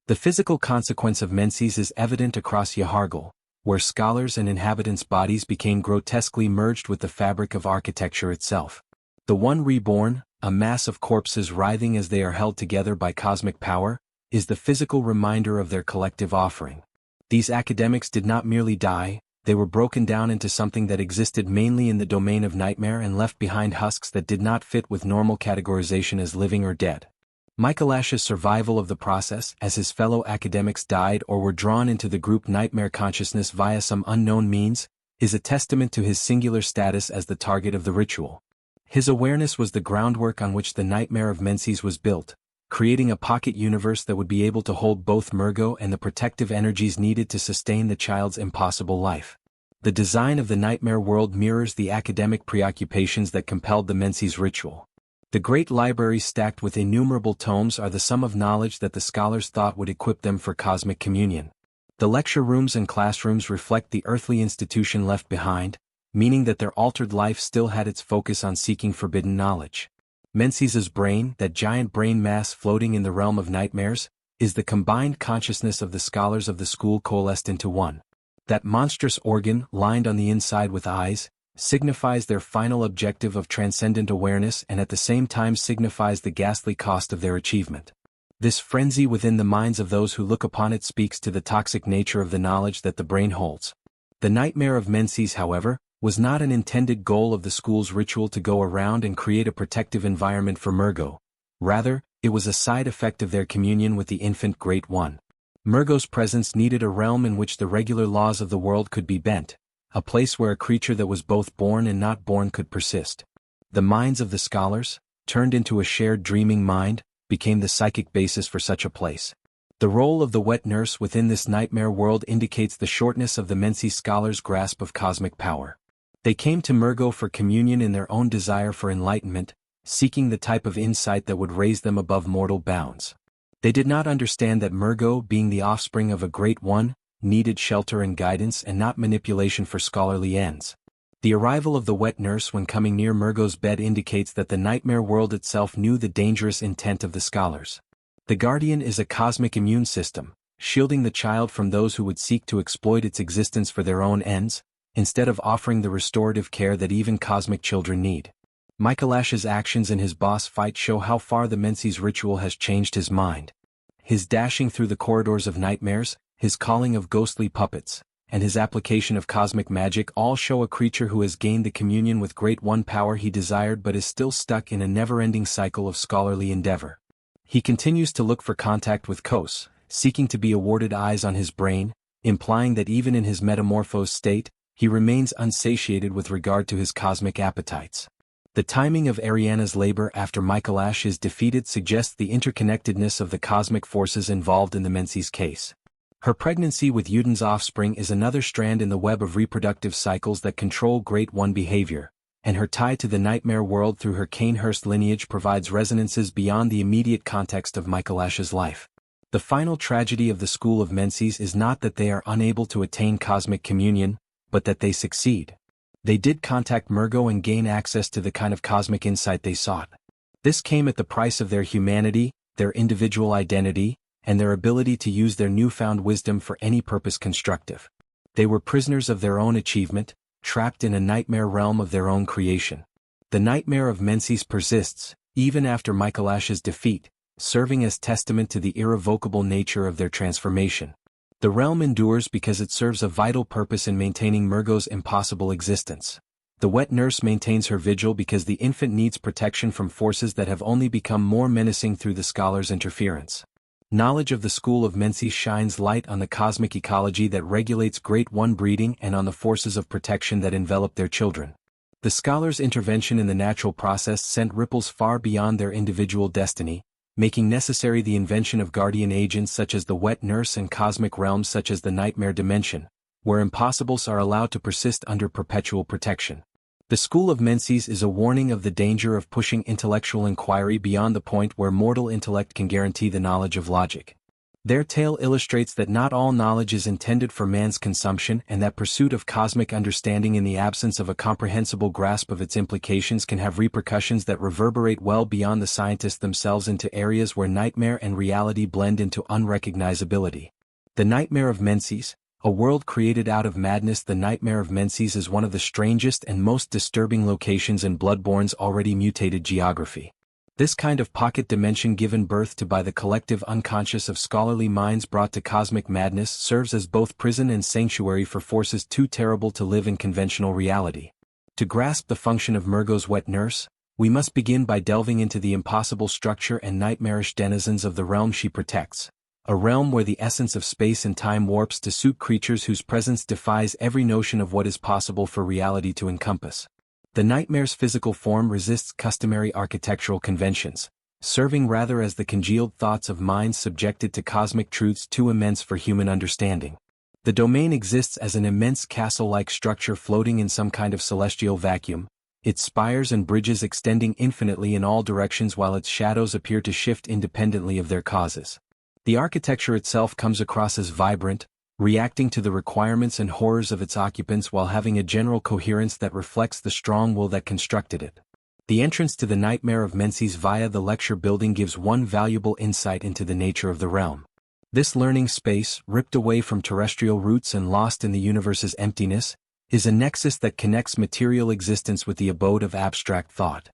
The physical consequence of Menzies is evident across Yahargul, where scholars' and inhabitants' bodies became grotesquely merged with the fabric of architecture itself. The one reborn, a mass of corpses writhing as they are held together by cosmic power, is the physical reminder of their collective offering. These academics did not merely die, they were broken down into something that existed mainly in the domain of nightmare and left behind husks that did not fit with normal categorization as living or dead. Michael Ash's survival of the process, as his fellow academics died or were drawn into the group nightmare consciousness via some unknown means, is a testament to his singular status as the target of the ritual. His awareness was the groundwork on which the nightmare of Menzies was built, creating a pocket universe that would be able to hold both Mergo and the protective energies needed to sustain the child's impossible life. The design of the nightmare world mirrors the academic preoccupations that compelled the Menzies ritual. The great libraries stacked with innumerable tomes are the sum of knowledge that the scholars thought would equip them for cosmic communion. The lecture rooms and classrooms reflect the earthly institution left behind, meaning that their altered life still had its focus on seeking forbidden knowledge. Menzies' brain, that giant brain mass floating in the realm of nightmares, is the combined consciousness of the scholars of the school coalesced into one. That monstrous organ, lined on the inside with eyes, signifies their final objective of transcendent awareness and at the same time signifies the ghastly cost of their achievement. This frenzy within the minds of those who look upon it speaks to the toxic nature of the knowledge that the brain holds. The nightmare of Menzies, however, was not an intended goal of the school's ritual to go around and create a protective environment for Mergo. Rather, it was a side effect of their communion with the infant Great One. Mergo's presence needed a realm in which the regular laws of the world could be bent, a place where a creature that was both born and not born could persist. The minds of the scholars, turned into a shared dreaming mind, became the psychic basis for such a place. The role of the wet nurse within this nightmare world indicates the shortness of the Menzies scholars' grasp of cosmic power. They came to Mergo for communion in their own desire for enlightenment, seeking the type of insight that would raise them above mortal bounds. They did not understand that Mergo, being the offspring of a great one, needed shelter and guidance and not manipulation for scholarly ends. The arrival of the wet nurse when coming near Mergo's bed indicates that the nightmare world itself knew the dangerous intent of the scholars. The guardian is a cosmic immune system, shielding the child from those who would seek to exploit its existence for their own ends, instead of offering the restorative care that even cosmic children need. Michaelash's actions in his boss fight show how far the Menzies ritual has changed his mind. His dashing through the corridors of nightmares, his calling of ghostly puppets, and his application of cosmic magic all show a creature who has gained the communion with Great One power he desired but is still stuck in a never-ending cycle of scholarly endeavor. He continues to look for contact with Kos, seeking to be awarded eyes on his brain, implying that even in his metamorphosed state, he remains unsatiated with regard to his cosmic appetites. The timing of Ariana's labor after Michaelash is defeated suggests the interconnectedness of the cosmic forces involved in the Menzies case. Her pregnancy with Yuden's offspring is another strand in the web of reproductive cycles that control Great One behavior, and her tie to the nightmare world through her Cainhurst lineage provides resonances beyond the immediate context of Michaelash's life. The final tragedy of the school of Menzies is not that they are unable to attain cosmic communion, but that they succeed. They did contact Mergo and gain access to the kind of cosmic insight they sought. This came at the price of their humanity, their individual identity, and their ability to use their newfound wisdom for any purpose constructive. They were prisoners of their own achievement, trapped in a nightmare realm of their own creation. The nightmare of Menzies persists, even after Michaelash's defeat, serving as testament to the irrevocable nature of their transformation. The realm endures because it serves a vital purpose in maintaining Mergo's impossible existence. The wet nurse maintains her vigil because the infant needs protection from forces that have only become more menacing through the scholar's interference. Knowledge of the school of Menzies shines light on the cosmic ecology that regulates Great One breeding and on the forces of protection that envelop their children. The scholar's intervention in the natural process sent ripples far beyond their individual destiny, making necessary the invention of guardian agents such as the wet nurse and cosmic realms such as the nightmare dimension, where impossibles are allowed to persist under perpetual protection. The school of Menzies is a warning of the danger of pushing intellectual inquiry beyond the point where mortal intellect can guarantee the knowledge of logic. Their tale illustrates that not all knowledge is intended for man's consumption and that pursuit of cosmic understanding in the absence of a comprehensible grasp of its implications can have repercussions that reverberate well beyond the scientists themselves into areas where nightmare and reality blend into unrecognizability. The Nightmare of Menzies, a world created out of madness. The Nightmare of Menzies is one of the strangest and most disturbing locations in Bloodborne's already mutated geography. This kind of pocket dimension given birth to by the collective unconscious of scholarly minds brought to cosmic madness serves as both prison and sanctuary for forces too terrible to live in conventional reality. To grasp the function of Mergo's wet nurse, we must begin by delving into the impossible structure and nightmarish denizens of the realm she protects. A realm where the essence of space and time warps to suit creatures whose presence defies every notion of what is possible for reality to encompass. The nightmare's physical form resists customary architectural conventions, serving rather as the congealed thoughts of minds subjected to cosmic truths too immense for human understanding. The domain exists as an immense castle-like structure floating in some kind of celestial vacuum, its spires and bridges extending infinitely in all directions while its shadows appear to shift independently of their causes. The architecture itself comes across as vibrant, reacting to the requirements and horrors of its occupants while having a general coherence that reflects the strong will that constructed it. The entrance to the Nightmare of Menzies via the lecture building gives one valuable insight into the nature of the realm. This learning space, ripped away from terrestrial roots and lost in the universe's emptiness, is a nexus that connects material existence with the abode of abstract thought.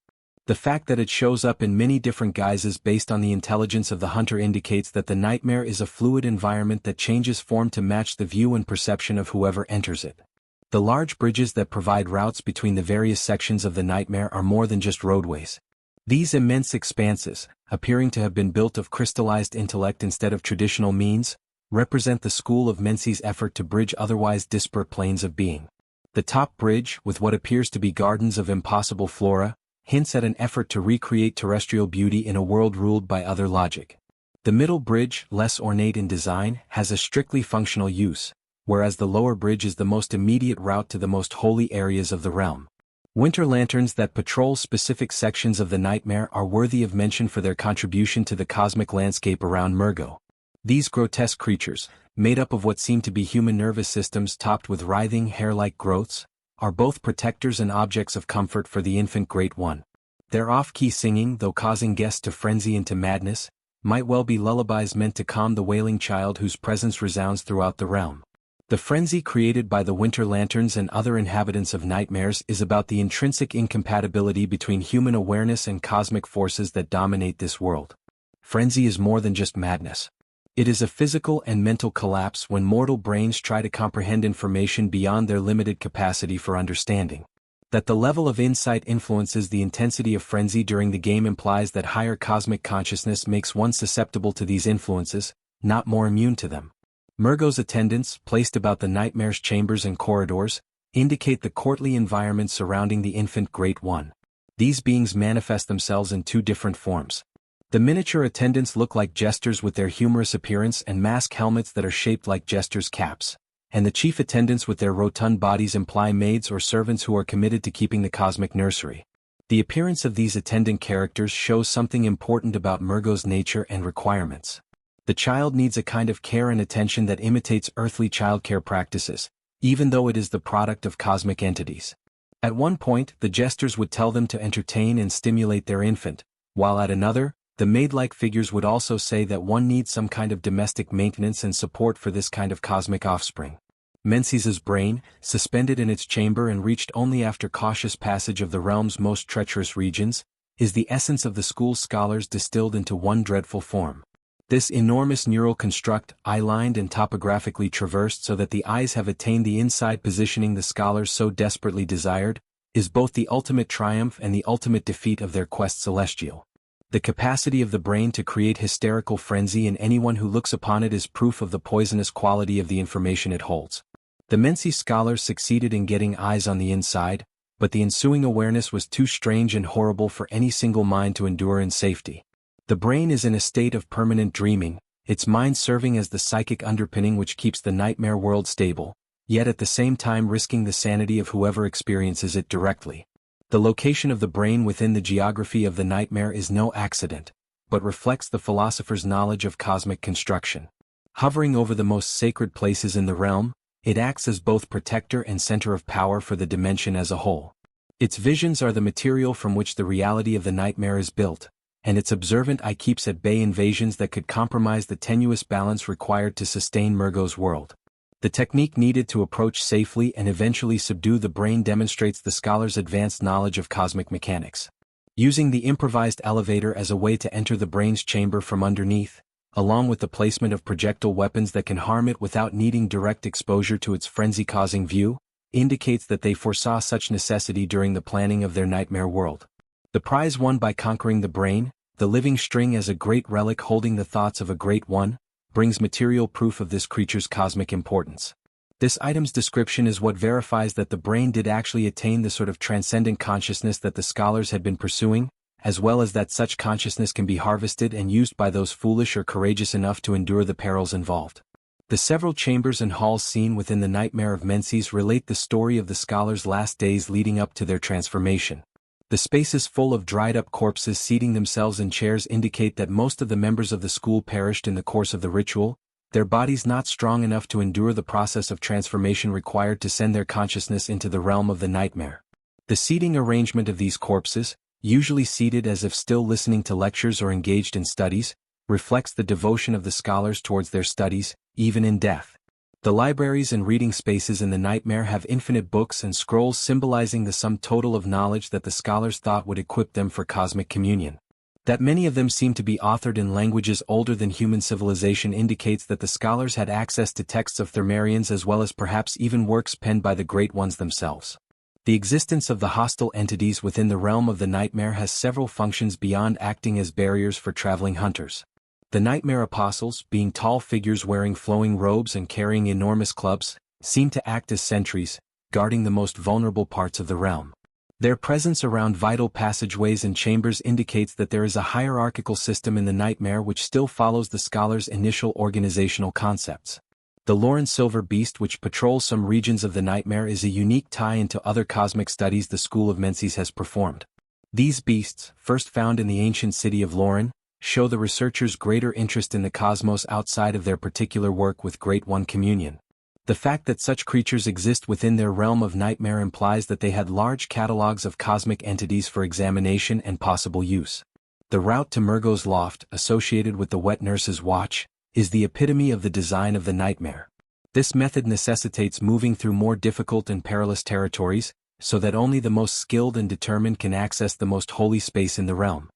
The fact that it shows up in many different guises based on the intelligence of the hunter indicates that the nightmare is a fluid environment that changes form to match the view and perception of whoever enters it. The large bridges that provide routes between the various sections of the nightmare are more than just roadways. These immense expanses, appearing to have been built of crystallized intellect instead of traditional means, represent the school of Menzies' effort to bridge otherwise disparate planes of being. The top bridge, with what appears to be gardens of impossible flora, hints at an effort to recreate terrestrial beauty in a world ruled by other logic. The middle bridge, less ornate in design, has a strictly functional use, whereas the lower bridge is the most immediate route to the most holy areas of the realm. Winter lanterns that patrol specific sections of the nightmare are worthy of mention for their contribution to the cosmic landscape around Mergo. These grotesque creatures, made up of what seem to be human nervous systems topped with writhing hair-like growths, are both protectors and objects of comfort for the infant Great One. Their off-key singing, though causing guests to frenzy into madness, might well be lullabies meant to calm the wailing child whose presence resounds throughout the realm. The frenzy created by the winter lanterns and other inhabitants of nightmares is about the intrinsic incompatibility between human awareness and cosmic forces that dominate this world. Frenzy is more than just madness. It is a physical and mental collapse when mortal brains try to comprehend information beyond their limited capacity for understanding. That the level of insight influences the intensity of frenzy during the game implies that higher cosmic consciousness makes one susceptible to these influences, not more immune to them. Mergo's attendants, placed about the nightmare's chambers and corridors, indicate the courtly environment surrounding the infant Great One. These beings manifest themselves in two different forms. The miniature attendants look like jesters with their humorous appearance and mask helmets that are shaped like jesters' caps, and the chief attendants with their rotund bodies imply maids or servants who are committed to keeping the cosmic nursery. The appearance of these attendant characters shows something important about Mergo's nature and requirements. The child needs a kind of care and attention that imitates earthly childcare practices, even though it is the product of cosmic entities. At one point, the jesters would tell them to entertain and stimulate their infant, while at another, the maid-like figures would also say that one needs some kind of domestic maintenance and support for this kind of cosmic offspring. Mencys's brain, suspended in its chamber and reached only after cautious passage of the realm's most treacherous regions, is the essence of the school's scholars distilled into one dreadful form. This enormous neural construct, eye-lined and topographically traversed so that the eyes have attained the inside positioning the scholars so desperately desired, is both the ultimate triumph and the ultimate defeat of their quest celestial. The capacity of the brain to create hysterical frenzy in anyone who looks upon it is proof of the poisonous quality of the information it holds. The Mency scholars succeeded in getting eyes on the inside, but the ensuing awareness was too strange and horrible for any single mind to endure in safety. The brain is in a state of permanent dreaming, its mind serving as the psychic underpinning which keeps the nightmare world stable, yet at the same time risking the sanity of whoever experiences it directly. The location of the brain within the geography of the nightmare is no accident, but reflects the philosopher's knowledge of cosmic construction. Hovering over the most sacred places in the realm, it acts as both protector and center of power for the dimension as a whole. Its visions are the material from which the reality of the nightmare is built, and its observant eye keeps at bay invasions that could compromise the tenuous balance required to sustain Mergo's world. The technique needed to approach safely and eventually subdue the brain demonstrates the scholar's advanced knowledge of cosmic mechanics. Using the improvised elevator as a way to enter the brain's chamber from underneath, along with the placement of projectile weapons that can harm it without needing direct exposure to its frenzy-causing view, indicates that they foresaw such necessity during the planning of their nightmare world. The prize won by conquering the brain, the living string as a great relic holding the thoughts of a great one, brings material proof of this creature's cosmic importance. This item's description is what verifies that the brain did actually attain the sort of transcendent consciousness that the scholars had been pursuing, as well as that such consciousness can be harvested and used by those foolish or courageous enough to endure the perils involved. The several chambers and halls seen within the nightmare of Mency's relate the story of the scholars' last days leading up to their transformation. The spaces full of dried-up corpses seating themselves in chairs indicate that most of the members of the school perished in the course of the ritual, their bodies not strong enough to endure the process of transformation required to send their consciousness into the realm of the nightmare. The seating arrangement of these corpses, usually seated as if still listening to lectures or engaged in studies, reflects the devotion of the scholars towards their studies, even in death. The libraries and reading spaces in the nightmare have infinite books and scrolls symbolizing the sum total of knowledge that the scholars thought would equip them for cosmic communion. That many of them seem to be authored in languages older than human civilization indicates that the scholars had access to texts of Thermarians as well as perhaps even works penned by the Great Ones themselves. The existence of the hostile entities within the realm of the nightmare has several functions beyond acting as barriers for traveling hunters. The nightmare apostles, being tall figures wearing flowing robes and carrying enormous clubs, seem to act as sentries, guarding the most vulnerable parts of the realm. Their presence around vital passageways and chambers indicates that there is a hierarchical system in the nightmare which still follows the scholar's initial organizational concepts. The Lauren Silver Beast, which patrols some regions of the nightmare, is a unique tie-in to other cosmic studies the School of Menzies has performed. These beasts, first found in the ancient city of Lauren, show the researchers greater interest in the cosmos outside of their particular work with Great One Communion. The fact that such creatures exist within their realm of nightmare implies that they had large catalogs of cosmic entities for examination and possible use. The route to Mergo's loft, associated with the wet nurse's watch, is the epitome of the design of the nightmare. This method necessitates moving through more difficult and perilous territories, so that only the most skilled and determined can access the most holy space in the realm.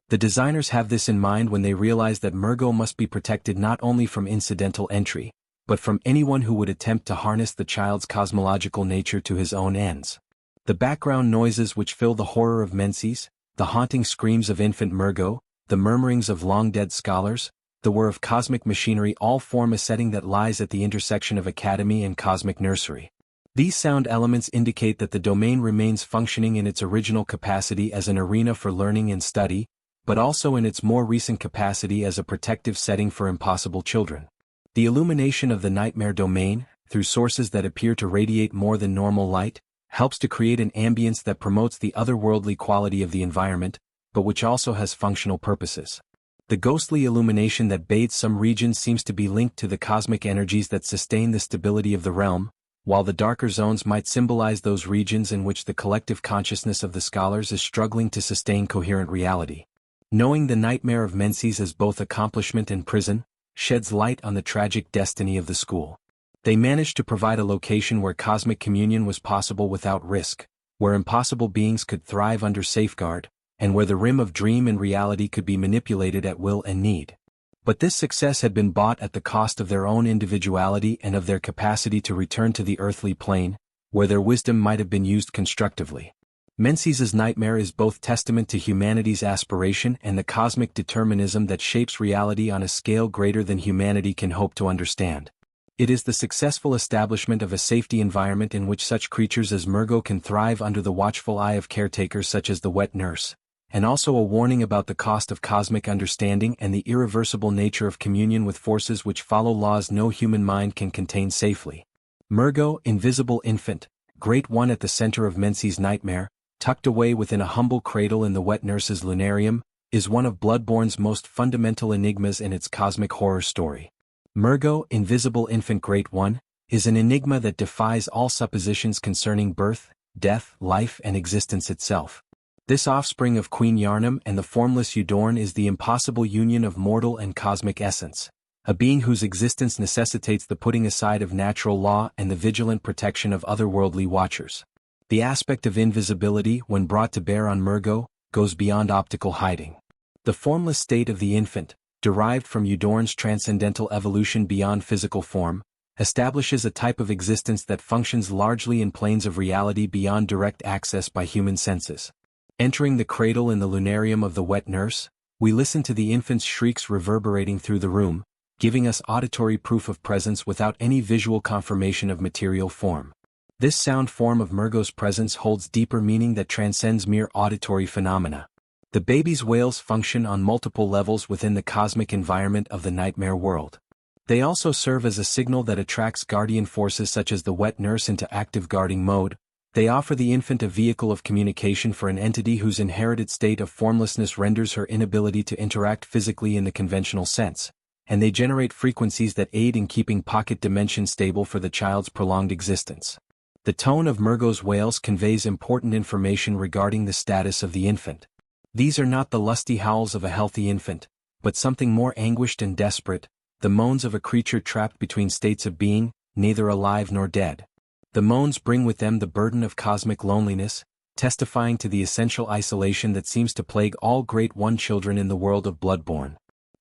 The designers have this in mind when they realize that Mergo must be protected not only from incidental entry, but from anyone who would attempt to harness the child's cosmological nature to his own ends. The background noises which fill the horror of Menzies, the haunting screams of infant Mergo, the murmurings of long-dead scholars, the whir of cosmic machinery all form a setting that lies at the intersection of academy and cosmic nursery. These sound elements indicate that the domain remains functioning in its original capacity as an arena for learning and study, but also in its more recent capacity as a protective setting for impossible children. The illumination of the nightmare domain, through sources that appear to radiate more than normal light, helps to create an ambience that promotes the otherworldly quality of the environment, but which also has functional purposes. The ghostly illumination that bathes some regions seems to be linked to the cosmic energies that sustain the stability of the realm, while the darker zones might symbolize those regions in which the collective consciousness of the scholars is struggling to sustain coherent reality. Knowing the nightmare of Menzies as both accomplishment and prison, sheds light on the tragic destiny of the school. They managed to provide a location where cosmic communion was possible without risk, where impossible beings could thrive under safeguard, and where the rim of dream and reality could be manipulated at will and need. But this success had been bought at the cost of their own individuality and of their capacity to return to the earthly plane, where their wisdom might have been used constructively. Menzies's nightmare is both testament to humanity's aspiration and the cosmic determinism that shapes reality on a scale greater than humanity can hope to understand. It is the successful establishment of a safety environment in which such creatures as Mergo can thrive under the watchful eye of caretakers such as the wet nurse, and also a warning about the cost of cosmic understanding and the irreversible nature of communion with forces which follow laws no human mind can contain safely. Mergo, invisible infant, Great One at the center of Menzies' nightmare, tucked away within a humble cradle in the wet nurse's lunarium, is one of Bloodborne's most fundamental enigmas in its cosmic horror story. Mergo, invisible infant Great One, is an enigma that defies all suppositions concerning birth, death, life and existence itself. This offspring of Queen Yarnum and the formless Eudorn is the impossible union of mortal and cosmic essence, a being whose existence necessitates the putting aside of natural law and the vigilant protection of otherworldly watchers. The aspect of invisibility, when brought to bear on Mergo, goes beyond optical hiding. The formless state of the infant, derived from Eudorn's transcendental evolution beyond physical form, establishes a type of existence that functions largely in planes of reality beyond direct access by human senses. Entering the cradle in the lunarium of the wet nurse, we listen to the infant's shrieks reverberating through the room, giving us auditory proof of presence without any visual confirmation of material form. This sound form of Mergo's presence holds deeper meaning that transcends mere auditory phenomena. The baby's wails function on multiple levels within the cosmic environment of the nightmare world. They also serve as a signal that attracts guardian forces such as the wet nurse into active guarding mode. They offer the infant a vehicle of communication for an entity whose inherited state of formlessness renders her inability to interact physically in the conventional sense, and they generate frequencies that aid in keeping pocket dimension stable for the child's prolonged existence. The tone of Mergo's wails conveys important information regarding the status of the infant. These are not the lusty howls of a healthy infant, but something more anguished and desperate, the moans of a creature trapped between states of being, neither alive nor dead. The moans bring with them the burden of cosmic loneliness, testifying to the essential isolation that seems to plague all Great One children in the world of Bloodborne.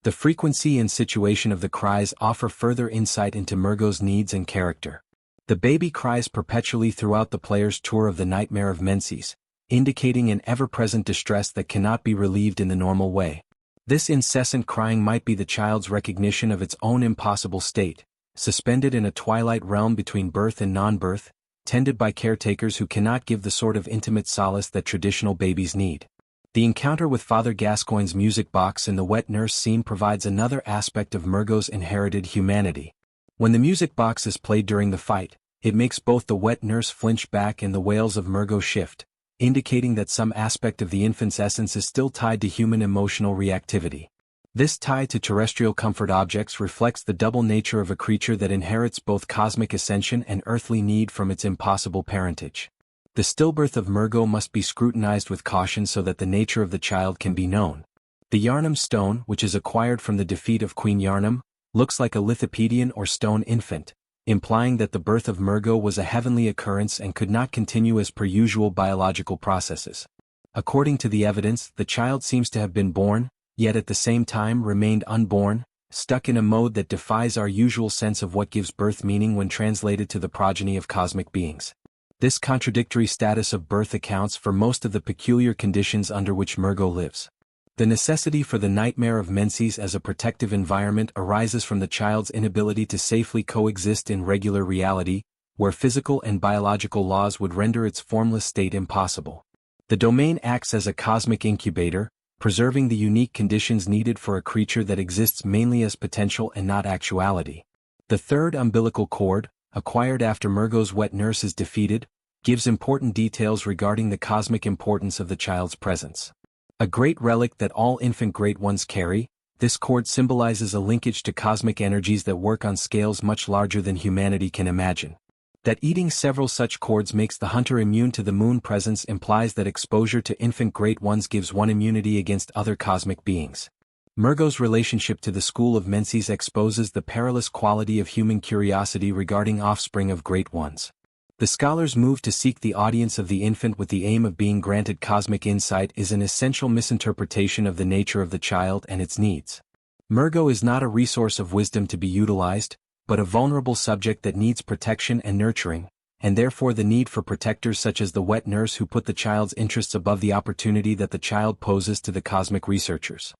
The frequency and situation of the cries offer further insight into Mergo's needs and character. The baby cries perpetually throughout the player's tour of the Nightmare of Menzies, indicating an ever-present distress that cannot be relieved in the normal way. This incessant crying might be the child's recognition of its own impossible state, suspended in a twilight realm between birth and non-birth, tended by caretakers who cannot give the sort of intimate solace that traditional babies need. The encounter with Father Gascoigne's music box in the wet nurse scene provides another aspect of Mergo's inherited humanity. When the music box is played during the fight, it makes both the wet nurse flinch back and the wails of Mergo shift, indicating that some aspect of the infant's essence is still tied to human emotional reactivity. This tie to terrestrial comfort objects reflects the double nature of a creature that inherits both cosmic ascension and earthly need from its impossible parentage. The stillbirth of Mergo must be scrutinized with caution so that the nature of the child can be known. The Yarnum stone, which is acquired from the defeat of Queen Yarnum, looks like a lithopedion or stone infant, implying that the birth of Mergo was a heavenly occurrence and could not continue as per usual biological processes. According to the evidence, the child seems to have been born, yet at the same time remained unborn, stuck in a mode that defies our usual sense of what gives birth meaning when translated to the progeny of cosmic beings. This contradictory status of birth accounts for most of the peculiar conditions under which Mergo lives. The necessity for the nightmare of Menses as a protective environment arises from the child's inability to safely coexist in regular reality, where physical and biological laws would render its formless state impossible. The domain acts as a cosmic incubator, preserving the unique conditions needed for a creature that exists mainly as potential and not actuality. The third umbilical cord, acquired after Mergo's wet nurse is defeated, gives important details regarding the cosmic importance of the child's presence. A great relic that all infant great ones carry, this cord symbolizes a linkage to cosmic energies that work on scales much larger than humanity can imagine. That eating several such cords makes the hunter immune to the moon presence implies that exposure to infant great ones gives one immunity against other cosmic beings. Mergo's relationship to the school of Menses exposes the perilous quality of human curiosity regarding offspring of great ones. The scholar's move to seek the audience of the infant with the aim of being granted cosmic insight is an essential misinterpretation of the nature of the child and its needs. Mergo is not a resource of wisdom to be utilized, but a vulnerable subject that needs protection and nurturing, and therefore the need for protectors such as the wet nurse who put the child's interests above the opportunity that the child poses to the cosmic researchers.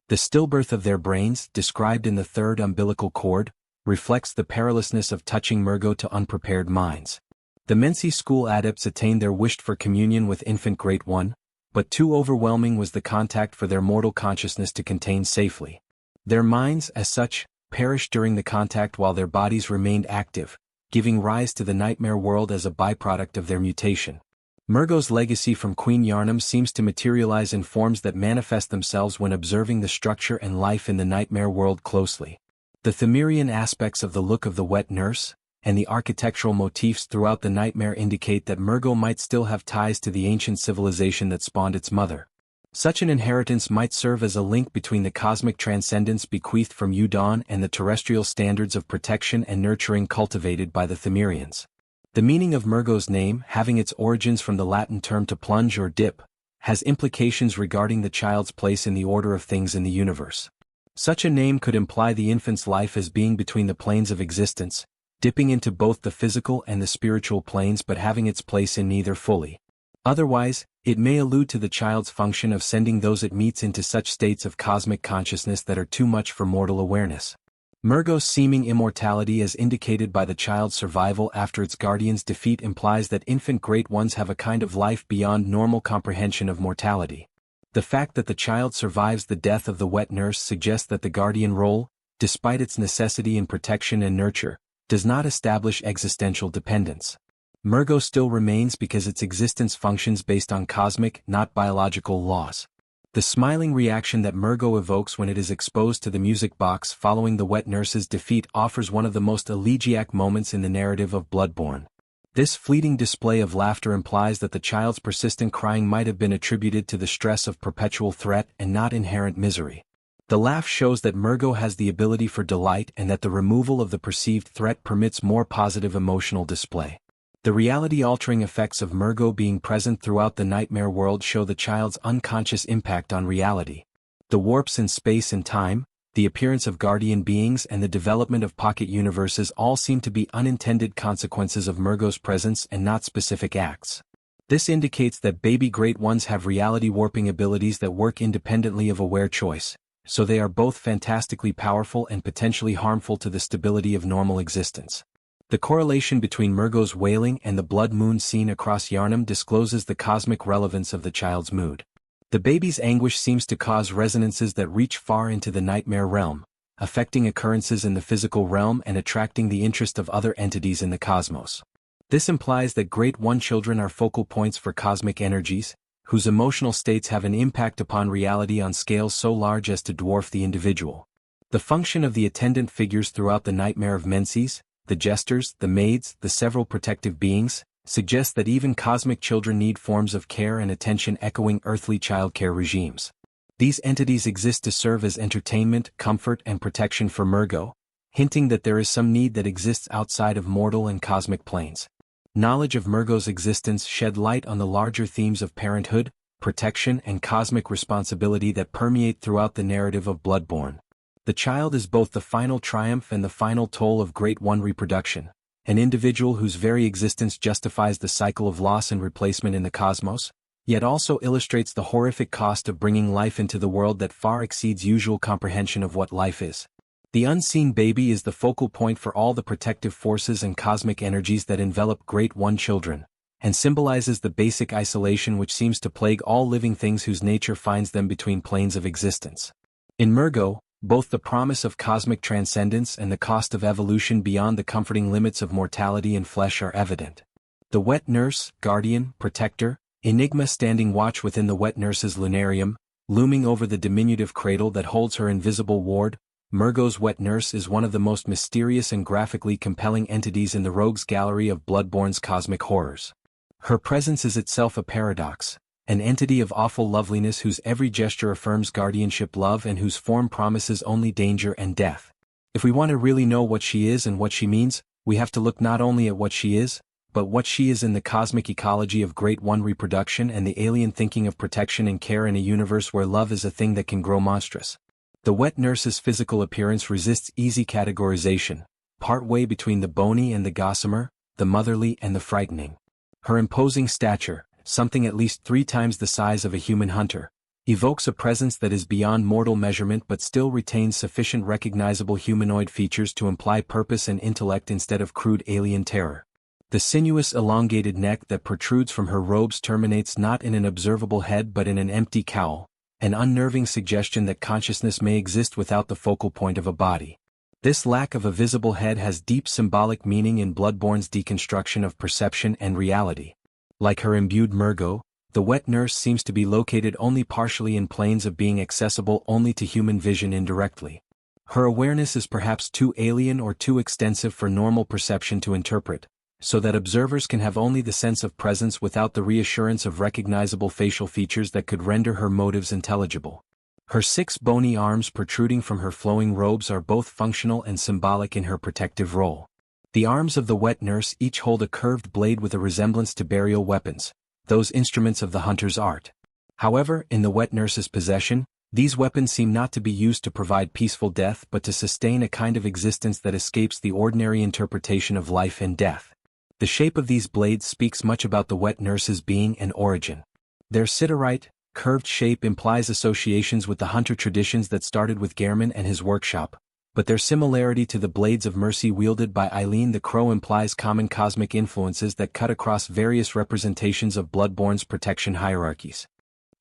The stillbirth of their brains, described in the third umbilical cord, reflects the perilousness of touching Mergo to unprepared minds. The Menses school adepts attained their wished-for communion with infant great one, but too overwhelming was the contact for their mortal consciousness to contain safely. Their minds, as such, perished during the contact while their bodies remained active, giving rise to the nightmare world as a byproduct of their mutation. Mergo's legacy from Queen Yarnum seems to materialize in forms that manifest themselves when observing the structure and life in the nightmare world closely. The Thamirian aspects of the look of the wet nurse, and the architectural motifs throughout the nightmare indicate that Mergo might still have ties to the ancient civilization that spawned its mother. Such an inheritance might serve as a link between the cosmic transcendence bequeathed from Udon and the terrestrial standards of protection and nurturing cultivated by the Thamirians. The meaning of Mergo's name, having its origins from the Latin term to plunge or dip, has implications regarding the child's place in the order of things in the universe. Such a name could imply the infant's life as being between the planes of existence, dipping into both the physical and the spiritual planes but having its place in neither fully. Otherwise, it may allude to the child's function of sending those it meets into such states of cosmic consciousness that are too much for mortal awareness. Mergo's seeming immortality as indicated by the child's survival after its guardian's defeat implies that infant great ones have a kind of life beyond normal comprehension of mortality. The fact that the child survives the death of the wet nurse suggests that the guardian role, despite its necessity in protection and nurture, does not establish existential dependence. Mergo still remains because its existence functions based on cosmic, not biological laws. The smiling reaction that Mergo evokes when it is exposed to the music box following the wet nurse's defeat offers one of the most elegiac moments in the narrative of Bloodborne. This fleeting display of laughter implies that the child's persistent crying might have been attributed to the stress of perpetual threat and not inherent misery. The laugh shows that Mergo has the ability for delight and that the removal of the perceived threat permits more positive emotional display. The reality-altering effects of Mergo being present throughout the nightmare world show the child's unconscious impact on reality. The warps in space and time, the appearance of guardian beings and the development of pocket universes all seem to be unintended consequences of Mergo's presence and not specific acts. This indicates that baby great ones have reality-warping abilities that work independently of aware choice, so they are both fantastically powerful and potentially harmful to the stability of normal existence. The correlation between Mergo's wailing and the blood moon seen across Yharnam discloses the cosmic relevance of the child's mood. The baby's anguish seems to cause resonances that reach far into the nightmare realm, affecting occurrences in the physical realm and attracting the interest of other entities in the cosmos. This implies that Great One children are focal points for cosmic energies, whose emotional states have an impact upon reality on scales so large as to dwarf the individual. The function of the attendant figures throughout the nightmare of Menses, the jesters, the maids, the several protective beings, suggests that even cosmic children need forms of care and attention echoing earthly childcare regimes. These entities exist to serve as entertainment, comfort, and protection for Mergo, hinting that there is some need that exists outside of mortal and cosmic planes. Knowledge of Mergo's existence shed light on the larger themes of parenthood, protection, and cosmic responsibility that permeate throughout the narrative of Bloodborne. The child is both the final triumph and the final toll of Great One reproduction, an individual whose very existence justifies the cycle of loss and replacement in the cosmos, yet also illustrates the horrific cost of bringing life into the world that far exceeds usual comprehension of what life is. The unseen baby is the focal point for all the protective forces and cosmic energies that envelop Great One children, and symbolizes the basic isolation which seems to plague all living things whose nature finds them between planes of existence. In Mergo, both the promise of cosmic transcendence and the cost of evolution beyond the comforting limits of mortality and flesh are evident. The wet nurse, guardian, protector, enigma standing watch within the wet nurse's lunarium, looming over the diminutive cradle that holds her invisible ward, Mergo's wet nurse is one of the most mysterious and graphically compelling entities in the rogues gallery of Bloodborne's cosmic horrors. Her presence is itself a paradox, an entity of awful loveliness whose every gesture affirms guardianship love and whose form promises only danger and death. If we want to really know what she is and what she means, we have to look not only at what she is, but what she is in the cosmic ecology of Great One reproduction and the alien thinking of protection and care in a universe where love is a thing that can grow monstrous. The wet nurse's physical appearance resists easy categorization, partway between the bony and the gossamer, the motherly and the frightening. Her imposing stature, something at least 3 times the size of a human hunter, evokes a presence that is beyond mortal measurement but still retains sufficient recognizable humanoid features to imply purpose and intellect instead of crude alien terror. The sinuous elongated neck that protrudes from her robes terminates not in an observable head but in an empty cowl, an unnerving suggestion that consciousness may exist without the focal point of a body. This lack of a visible head has deep symbolic meaning in Bloodborne's deconstruction of perception and reality. Like her imbued Mergo, the wet nurse seems to be located only partially in planes of being accessible only to human vision indirectly. Her awareness is perhaps too alien or too extensive for normal perception to interpret, so that observers can have only the sense of presence without the reassurance of recognizable facial features that could render her motives intelligible. Her 6 bony arms protruding from her flowing robes are both functional and symbolic in her protective role. The arms of the wet nurse each hold a curved blade with a resemblance to burial weapons, those instruments of the hunter's art. However, in the wet nurse's possession, these weapons seem not to be used to provide peaceful death but to sustain a kind of existence that escapes the ordinary interpretation of life and death. The shape of these blades speaks much about the wet nurse's being and origin. Their siderite, curved shape implies associations with the hunter traditions that started with Gehrman and his workshop, but their similarity to the blades of mercy wielded by Eileen the Crow implies common cosmic influences that cut across various representations of Bloodborne's protection hierarchies.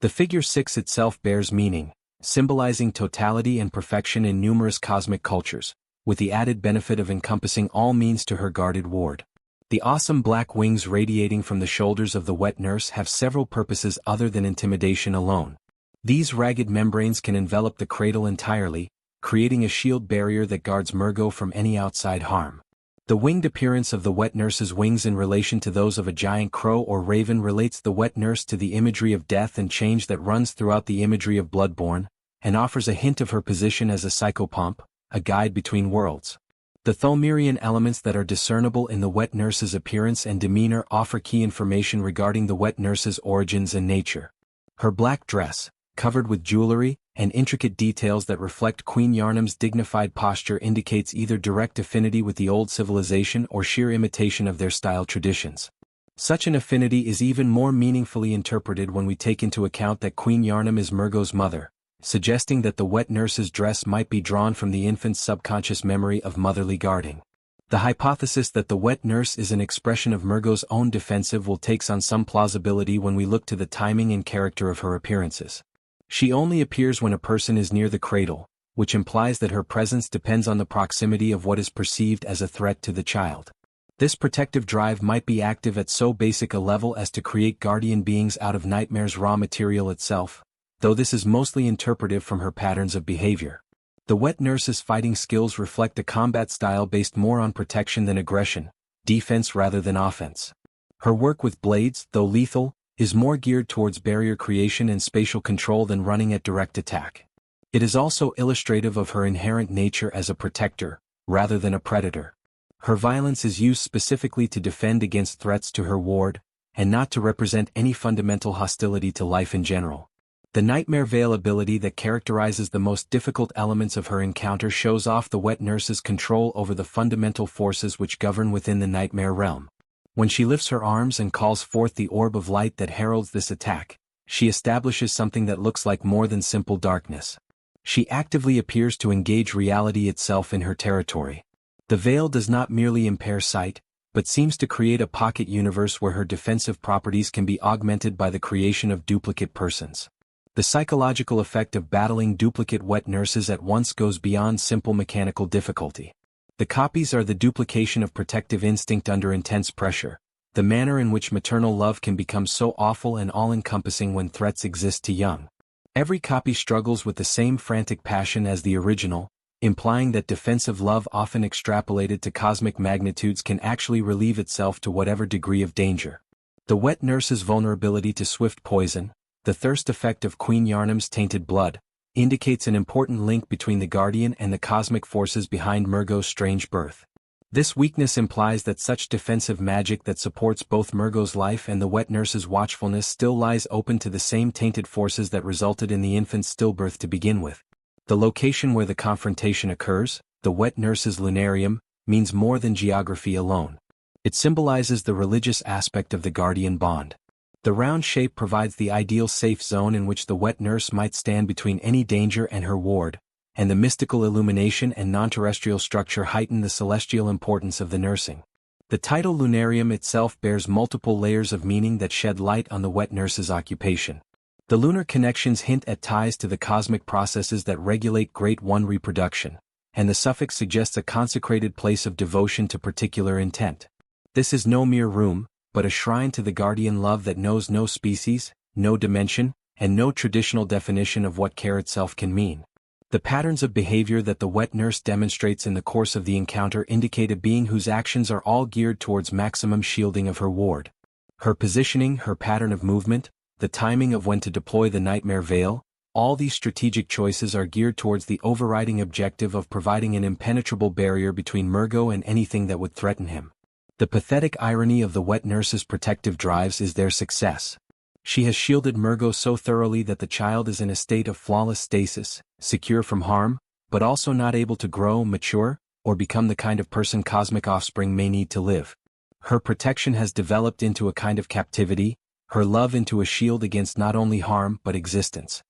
The figure 6 itself bears meaning, symbolizing totality and perfection in numerous cosmic cultures, with the added benefit of encompassing all means to her guarded ward. The awesome black wings radiating from the shoulders of the wet nurse have several purposes other than intimidation alone. These ragged membranes can envelop the cradle entirely, creating a shield barrier that guards Mergo from any outside harm. The winged appearance of the wet nurse's wings in relation to those of a giant crow or raven relates the wet nurse to the imagery of death and change that runs throughout the imagery of Bloodborne, and offers a hint of her position as a psychopomp, a guide between worlds. The Tholmerian elements that are discernible in the wet nurse's appearance and demeanor offer key information regarding the wet nurse's origins and nature. Her black dress, covered with jewelry, and intricate details that reflect Queen Yharnam's dignified posture indicates either direct affinity with the old civilization or sheer imitation of their style traditions. Such an affinity is even more meaningfully interpreted when we take into account that Queen Yharnam is Mergo's mother, suggesting that the wet nurse's dress might be drawn from the infant's subconscious memory of motherly guarding. The hypothesis that the wet nurse is an expression of Mergo's own defensive will takes on some plausibility when we look to the timing and character of her appearances. She only appears when a person is near the cradle, which implies that her presence depends on the proximity of what is perceived as a threat to the child. This protective drive might be active at so basic a level as to create guardian beings out of nightmare's raw material itself, though this is mostly interpretive from her patterns of behavior. The wet nurse's fighting skills reflect a combat style based more on protection than aggression, defense rather than offense. Her work with blades, though lethal, is more geared towards barrier creation and spatial control than running at direct attack. It is also illustrative of her inherent nature as a protector, rather than a predator. Her violence is used specifically to defend against threats to her ward, and not to represent any fundamental hostility to life in general. The nightmare veil ability that characterizes the most difficult elements of her encounter shows off the wet nurse's control over the fundamental forces which govern within the nightmare realm. When she lifts her arms and calls forth the orb of light that heralds this attack, she establishes something that looks like more than simple darkness. She actively appears to engage reality itself in her territory. The veil does not merely impair sight, but seems to create a pocket universe where her defensive properties can be augmented by the creation of duplicate persons. The psychological effect of battling duplicate wet nurses at once goes beyond simple mechanical difficulty. The copies are the duplication of protective instinct under intense pressure, the manner in which maternal love can become so awful and all-encompassing when threats exist to young. Every copy struggles with the same frantic passion as the original, implying that defensive love often extrapolated to cosmic magnitudes can actually relieve itself to whatever degree of danger. The wet nurse's vulnerability to swift poison, the thirst effect of Queen Yarnum's tainted blood, indicates an important link between the Guardian and the cosmic forces behind Mergo's strange birth. This weakness implies that such defensive magic that supports both Mergo's life and the wet nurse's watchfulness still lies open to the same tainted forces that resulted in the infant's stillbirth to begin with. The location where the confrontation occurs, the wet nurse's lunarium, means more than geography alone. It symbolizes the religious aspect of the guardian bond. The round shape provides the ideal safe zone in which the wet nurse might stand between any danger and her ward, and the mystical illumination and non-terrestrial structure heighten the celestial importance of the nursing. The title lunarium itself bears multiple layers of meaning that shed light on the wet nurse's occupation. The lunar connections hint at ties to the cosmic processes that regulate Great One reproduction, and the suffix suggests a consecrated place of devotion to particular intent. This is no mere room, but a shrine to the guardian love that knows no species, no dimension, and no traditional definition of what care itself can mean. The patterns of behavior that the wet nurse demonstrates in the course of the encounter indicate a being whose actions are all geared towards maximum shielding of her ward. Her positioning, her pattern of movement, the timing of when to deploy the nightmare veil, all these strategic choices are geared towards the overriding objective of providing an impenetrable barrier between Mergo and anything that would threaten him. The pathetic irony of the wet nurse's protective drives is their success. She has shielded Mergo so thoroughly that the child is in a state of flawless stasis, secure from harm, but also not able to grow, mature, or become the kind of person cosmic offspring may need to live. Her protection has developed into a kind of captivity, her love into a shield against not only harm but existence.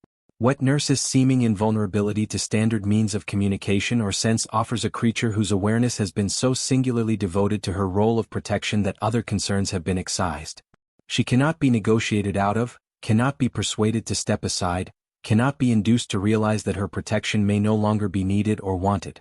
Wet nurse's seeming invulnerability to standard means of communication or sense offers a creature whose awareness has been so singularly devoted to her role of protection that other concerns have been excised. She cannot be negotiated out of, cannot be persuaded to step aside, cannot be induced to realize that her protection may no longer be needed or wanted.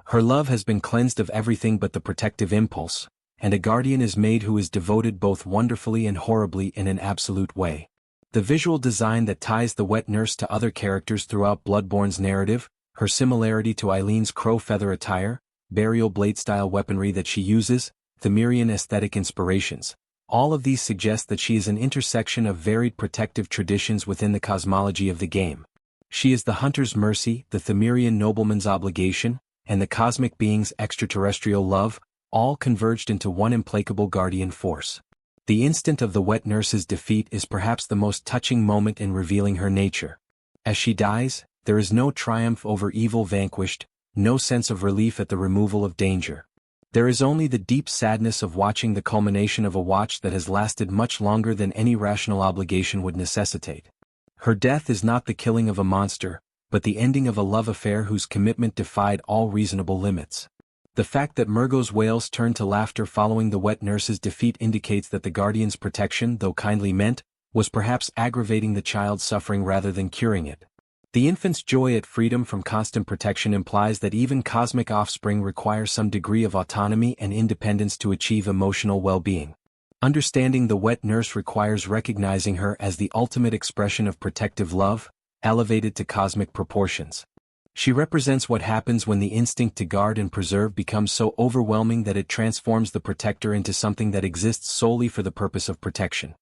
Her love has been cleansed of everything but the protective impulse, and a guardian is made who is devoted both wonderfully and horribly in an absolute way. The visual design that ties the wet nurse to other characters throughout Bloodborne's narrative, her similarity to Eileen's crow feather attire, burial blade-style weaponry that she uses, Themerian aesthetic inspirations, all of these suggest that she is an intersection of varied protective traditions within the cosmology of the game. She is the hunter's mercy, the Themerian nobleman's obligation, and the cosmic being's extraterrestrial love, all converged into one implacable guardian force. The instant of the wet nurse's defeat is perhaps the most touching moment in revealing her nature. As she dies, there is no triumph over evil vanquished, no sense of relief at the removal of danger. There is only the deep sadness of watching the culmination of a watch that has lasted much longer than any rational obligation would necessitate. Her death is not the killing of a monster, but the ending of a love affair whose commitment defied all reasonable limits. The fact that Mergo's wails turned to laughter following the wet nurse's defeat indicates that the guardian's protection, though kindly meant, was perhaps aggravating the child's suffering rather than curing it. The infant's joy at freedom from constant protection implies that even cosmic offspring require some degree of autonomy and independence to achieve emotional well-being. Understanding the wet nurse requires recognizing her as the ultimate expression of protective love, elevated to cosmic proportions. She represents what happens when the instinct to guard and preserve becomes so overwhelming that it transforms the protector into something that exists solely for the purpose of protection.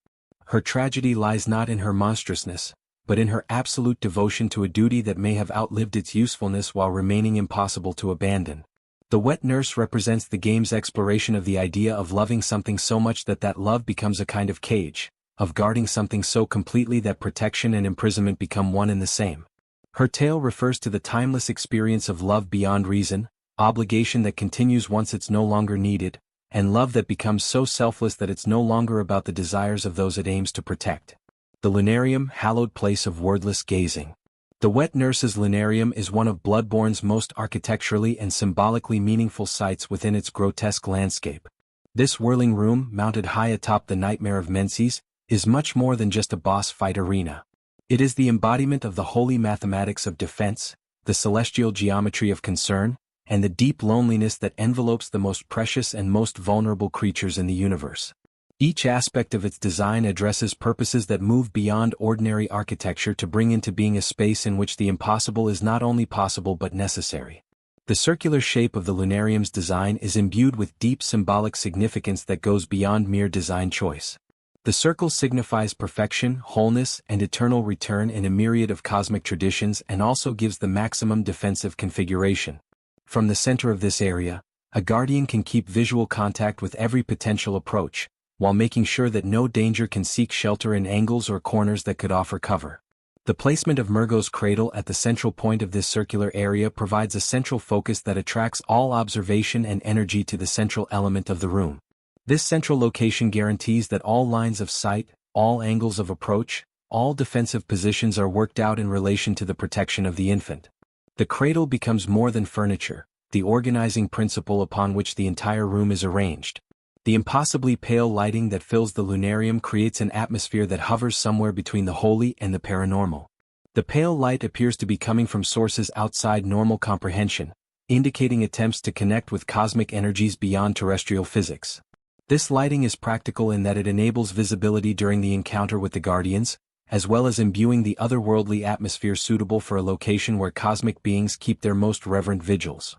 Her tragedy lies not in her monstrousness, but in her absolute devotion to a duty that may have outlived its usefulness while remaining impossible to abandon. The wet nurse represents the game's exploration of the idea of loving something so much that that love becomes a kind of cage, of guarding something so completely that protection and imprisonment become one and the same. Her tale refers to the timeless experience of love beyond reason, obligation that continues once it's no longer needed, and love that becomes so selfless that it's no longer about the desires of those it aims to protect. The lunarium, hallowed place of wordless gazing. The wet nurse's lunarium is one of Bloodborne's most architecturally and symbolically meaningful sites within its grotesque landscape. This whirling room, mounted high atop the nightmare of Menses, is much more than just a boss fight arena. It is the embodiment of the holy mathematics of defense, the celestial geometry of concern, and the deep loneliness that envelopes the most precious and most vulnerable creatures in the universe. Each aspect of its design addresses purposes that move beyond ordinary architecture to bring into being a space in which the impossible is not only possible but necessary. The circular shape of the lunarium's design is imbued with deep symbolic significance that goes beyond mere design choice. The circle signifies perfection, wholeness, and eternal return in a myriad of cosmic traditions and also gives the maximum defensive configuration. From the center of this area, a guardian can keep visual contact with every potential approach, while making sure that no danger can seek shelter in angles or corners that could offer cover. The placement of Mergo's cradle at the central point of this circular area provides a central focus that attracts all observation and energy to the central element of the room. This central location guarantees that all lines of sight, all angles of approach, all defensive positions are worked out in relation to the protection of the infant. The cradle becomes more than furniture, the organizing principle upon which the entire room is arranged. The impossibly pale lighting that fills the lunarium creates an atmosphere that hovers somewhere between the holy and the paranormal. The pale light appears to be coming from sources outside normal comprehension, indicating attempts to connect with cosmic energies beyond terrestrial physics. This lighting is practical in that it enables visibility during the encounter with the guardians, as well as imbuing the otherworldly atmosphere suitable for a location where cosmic beings keep their most reverent vigils.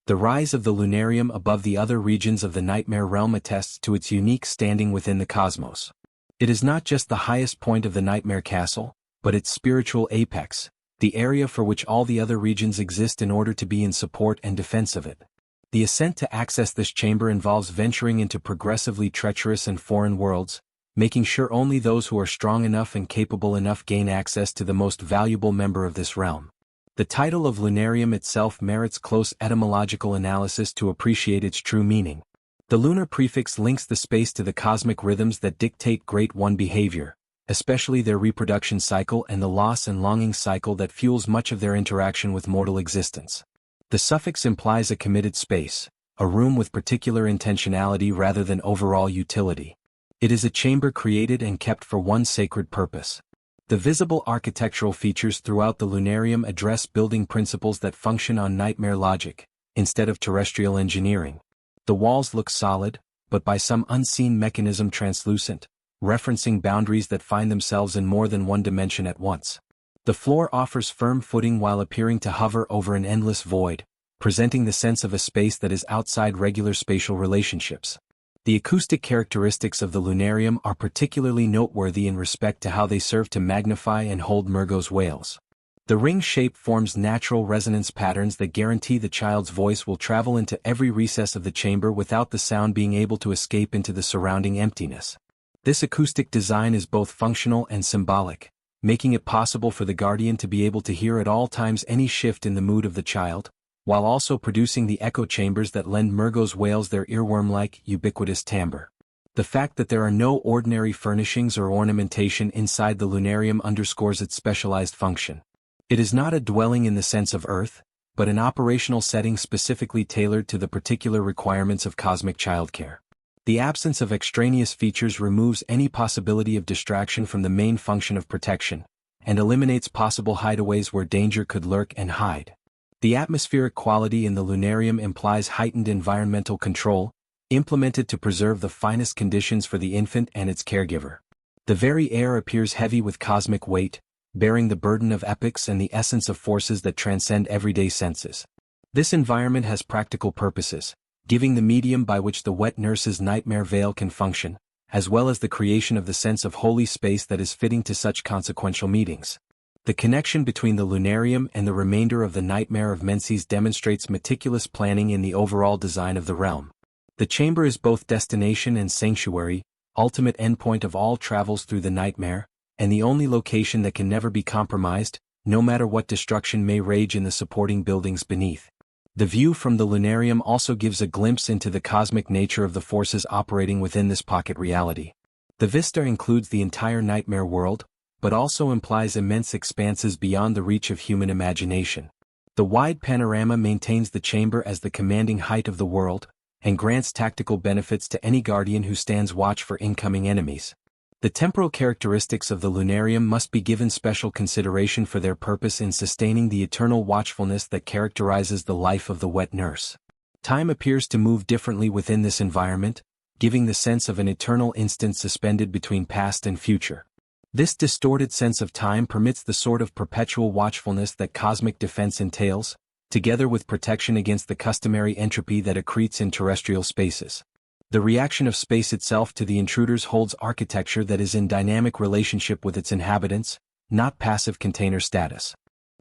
The rise of the lunarium above the other regions of the nightmare realm attests to its unique standing within the cosmos. It is not just the highest point of the nightmare castle, but its spiritual apex, the area for which all the other regions exist in order to be in support and defense of it. The ascent to access this chamber involves venturing into progressively treacherous and foreign worlds, making sure only those who are strong enough and capable enough gain access to the most valuable member of this realm. The title of lunarium itself merits close etymological analysis to appreciate its true meaning. The lunar prefix links the space to the cosmic rhythms that dictate Great One behavior, especially their reproduction cycle and the loss and longing cycle that fuels much of their interaction with mortal existence. The suffix implies a committed space, a room with particular intentionality rather than overall utility. It is a chamber created and kept for one sacred purpose. The visible architectural features throughout the lunarium address building principles that function on nightmare logic, instead of terrestrial engineering. The walls look solid, but by some unseen mechanism translucent, referencing boundaries that find themselves in more than one dimension at once. The floor offers firm footing while appearing to hover over an endless void, presenting the sense of a space that is outside regular spatial relationships. The acoustic characteristics of the lunarium are particularly noteworthy in respect to how they serve to magnify and hold Mergo's wails. The ring shape forms natural resonance patterns that guarantee the child's voice will travel into every recess of the chamber without the sound being able to escape into the surrounding emptiness. This acoustic design is both functional and symbolic, making it possible for the guardian to be able to hear at all times any shift in the mood of the child, while also producing the echo chambers that lend Mergo's wails their earworm-like, ubiquitous timbre. The fact that there are no ordinary furnishings or ornamentation inside the lunarium underscores its specialized function. It is not a dwelling in the sense of earth, but an operational setting specifically tailored to the particular requirements of cosmic childcare. The absence of extraneous features removes any possibility of distraction from the main function of protection, and eliminates possible hideaways where danger could lurk and hide. The atmospheric quality in the lunarium implies heightened environmental control, implemented to preserve the finest conditions for the infant and its caregiver. The very air appears heavy with cosmic weight, bearing the burden of epochs and the essence of forces that transcend everyday senses. This environment has practical purposes, giving the medium by which the wet nurse's nightmare veil can function, as well as the creation of the sense of holy space that is fitting to such consequential meetings. The connection between the lunarium and the remainder of the nightmare of Menses demonstrates meticulous planning in the overall design of the realm. The chamber is both destination and sanctuary, ultimate endpoint of all travels through the nightmare, and the only location that can never be compromised, no matter what destruction may rage in the supporting buildings beneath. The view from the lunarium also gives a glimpse into the cosmic nature of the forces operating within this pocket reality. The vista includes the entire nightmare world, but also implies immense expanses beyond the reach of human imagination. The wide panorama maintains the chamber as the commanding height of the world, and grants tactical benefits to any guardian who stands watch for incoming enemies. The temporal characteristics of the lunarium must be given special consideration for their purpose in sustaining the eternal watchfulness that characterizes the life of the wet nurse. Time appears to move differently within this environment, giving the sense of an eternal instant suspended between past and future. This distorted sense of time permits the sort of perpetual watchfulness that cosmic defense entails, together with protection against the customary entropy that accretes in terrestrial spaces. The reaction of space itself to the intruders holds architecture that is in dynamic relationship with its inhabitants, not passive container status.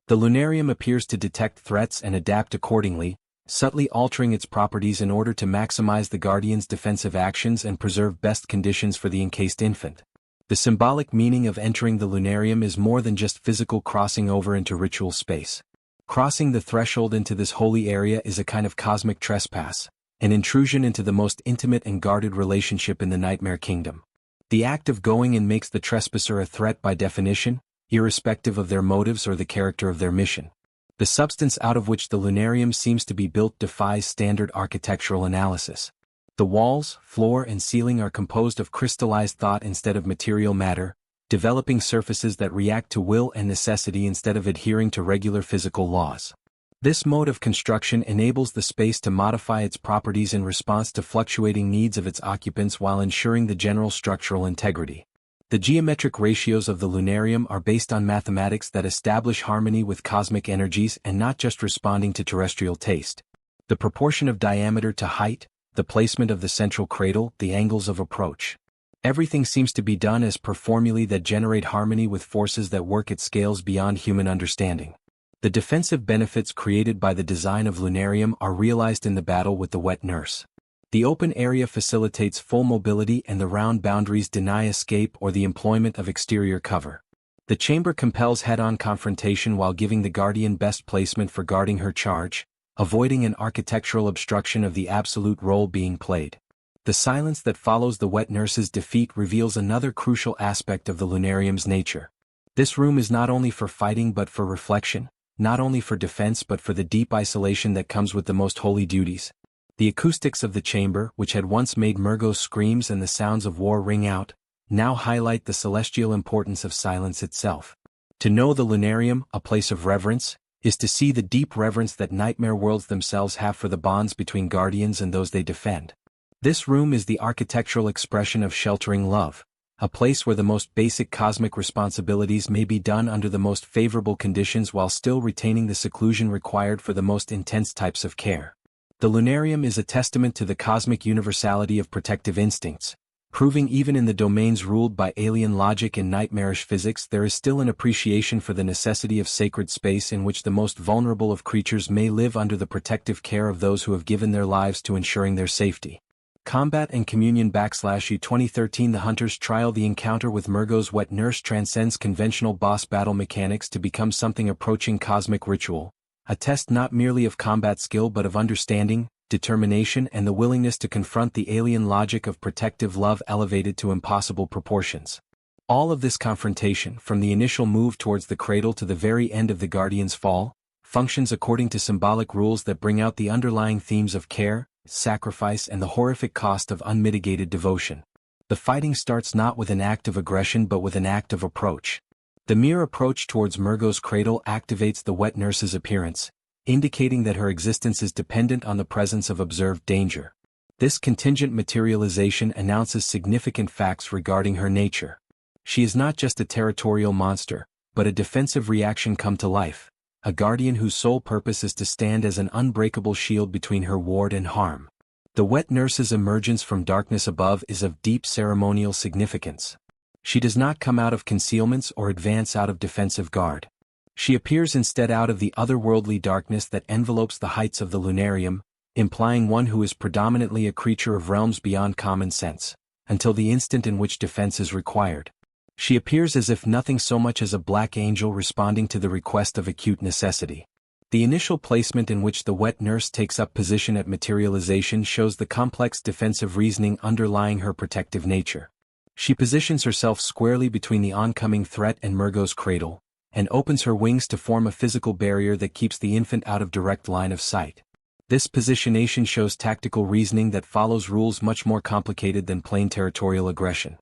The lunarium appears to detect threats and adapt accordingly, subtly altering its properties in order to maximize the guardian's defensive actions and preserve best conditions for the encased infant. The symbolic meaning of entering the lunarium is more than just physical crossing over into ritual space. Crossing the threshold into this holy area is a kind of cosmic trespass, an intrusion into the most intimate and guarded relationship in the nightmare kingdom. The act of going in makes the trespasser a threat by definition, irrespective of their motives or the character of their mission. The substance out of which the lunarium seems to be built defies standard architectural analysis. The walls, floor and ceiling are composed of crystallized thought instead of material matter, developing surfaces that react to will and necessity instead of adhering to regular physical laws. This mode of construction enables the space to modify its properties in response to fluctuating needs of its occupants while ensuring the general structural integrity. The geometric ratios of the lunarium are based on mathematics that establish harmony with cosmic energies and not just responding to terrestrial taste. The proportion of diameter to height, the placement of the central cradle, the angles of approach. Everything seems to be done as per formulae that generate harmony with forces that work at scales beyond human understanding. The defensive benefits created by the design of lunarium are realized in the battle with the wet nurse. The open area facilitates full mobility and the round boundaries deny escape or the employment of exterior cover. The chamber compels head-on confrontation while giving the guardian best placement for guarding her charge, avoiding an architectural obstruction of the absolute role being played. The silence that follows the wet nurse's defeat reveals another crucial aspect of the lunarium's nature. This room is not only for fighting but for reflection, not only for defense but for the deep isolation that comes with the most holy duties. The acoustics of the chamber, which had once made Mergo's screams and the sounds of war ring out, now highlight the celestial importance of silence itself. To know the lunarium, a place of reverence, is to see the deep reverence that nightmare worlds themselves have for the bonds between guardians and those they defend. This room is the architectural expression of sheltering love, a place where the most basic cosmic responsibilities may be done under the most favorable conditions while still retaining the seclusion required for the most intense types of care. The lunarium is a testament to the cosmic universality of protective instincts, proving even in the domains ruled by alien logic and nightmarish physics there is still an appreciation for the necessity of sacred space in which the most vulnerable of creatures may live under the protective care of those who have given their lives to ensuring their safety. Combat and Communion / U 2013 The Hunter's Trial. The encounter with Mergo's wet nurse transcends conventional boss battle mechanics to become something approaching cosmic ritual, a test not merely of combat skill but of understanding, determination and the willingness to confront the alien logic of protective love elevated to impossible proportions. All of this confrontation, from the initial move towards the cradle to the very end of the Guardian's fall, functions according to symbolic rules that bring out the underlying themes of care, sacrifice, and the horrific cost of unmitigated devotion. The fighting starts not with an act of aggression but with an act of approach. The mere approach towards Mergo's cradle activates the wet nurse's appearance, indicating that her existence is dependent on the presence of observed danger. This contingent materialization announces significant facts regarding her nature. She is not just a territorial monster, but a defensive reaction come to life, a guardian whose sole purpose is to stand as an unbreakable shield between her ward and harm. The wet nurse's emergence from darkness above is of deep ceremonial significance. She does not come out of concealments or advance out of defensive guard. She appears instead out of the otherworldly darkness that envelopes the heights of the lunarium, implying one who is predominantly a creature of realms beyond common sense, until the instant in which defense is required. She appears as if nothing so much as a black angel responding to the request of acute necessity. The initial placement in which the wet nurse takes up position at materialization shows the complex defensive reasoning underlying her protective nature. She positions herself squarely between the oncoming threat and Mergo's cradle, and opens her wings to form a physical barrier that keeps the infant out of direct line of sight. This positionation shows tactical reasoning that follows rules much more complicated than plain territorial aggression.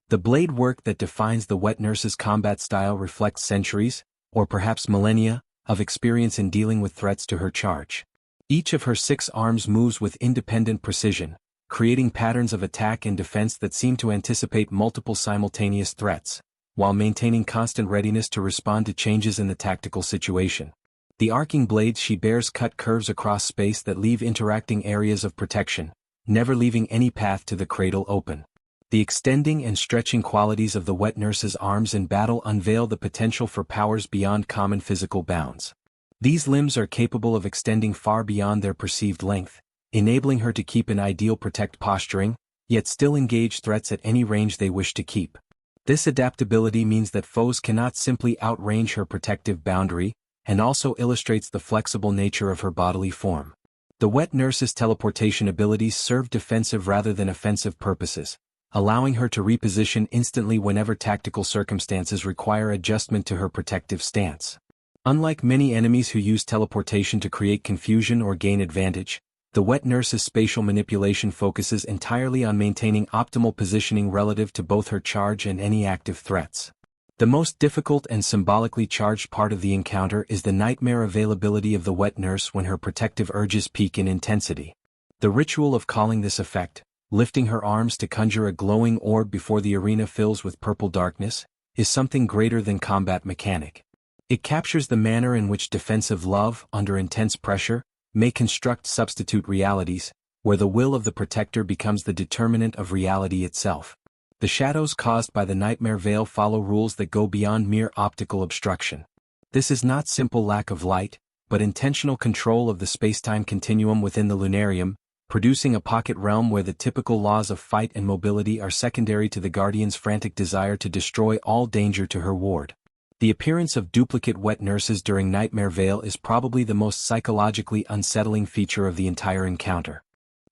The blade work that defines the wet nurse's combat style reflects centuries, or perhaps millennia, of experience in dealing with threats to her charge. Each of her 6 arms moves with independent precision, creating patterns of attack and defense that seem to anticipate multiple simultaneous threats, while maintaining constant readiness to respond to changes in the tactical situation. The arcing blades she bears cut curves across space that leave interacting areas of protection, never leaving any path to the cradle open. The extending and stretching qualities of the wet nurse's arms in battle unveil the potential for powers beyond common physical bounds. These limbs are capable of extending far beyond their perceived length, enabling her to keep an ideal protect posturing, yet still engage threats at any range they wish to keep. This adaptability means that foes cannot simply outrange her protective boundary, and also illustrates the flexible nature of her bodily form. The wet nurse's teleportation abilities serve defensive rather than offensive purposes, allowing her to reposition instantly whenever tactical circumstances require adjustment to her protective stance. Unlike many enemies who use teleportation to create confusion or gain advantage, the wet nurse's spatial manipulation focuses entirely on maintaining optimal positioning relative to both her charge and any active threats. The most difficult and symbolically charged part of the encounter is the nightmare availability of the wet nurse when her protective urges peak in intensity. The ritual of calling this effect, lifting her arms to conjure a glowing orb before the arena fills with purple darkness, is something greater than combat mechanic. It captures the manner in which defensive love, under intense pressure, may construct substitute realities, where the will of the protector becomes the determinant of reality itself. The shadows caused by the nightmare veil follow rules that go beyond mere optical obstruction. This is not simple lack of light, but intentional control of the spacetime continuum within the lunarium, producing a pocket realm where the typical laws of fight and mobility are secondary to the Guardian's frantic desire to destroy all danger to her ward. The appearance of duplicate wet nurses during Nightmare Vale is probably the most psychologically unsettling feature of the entire encounter.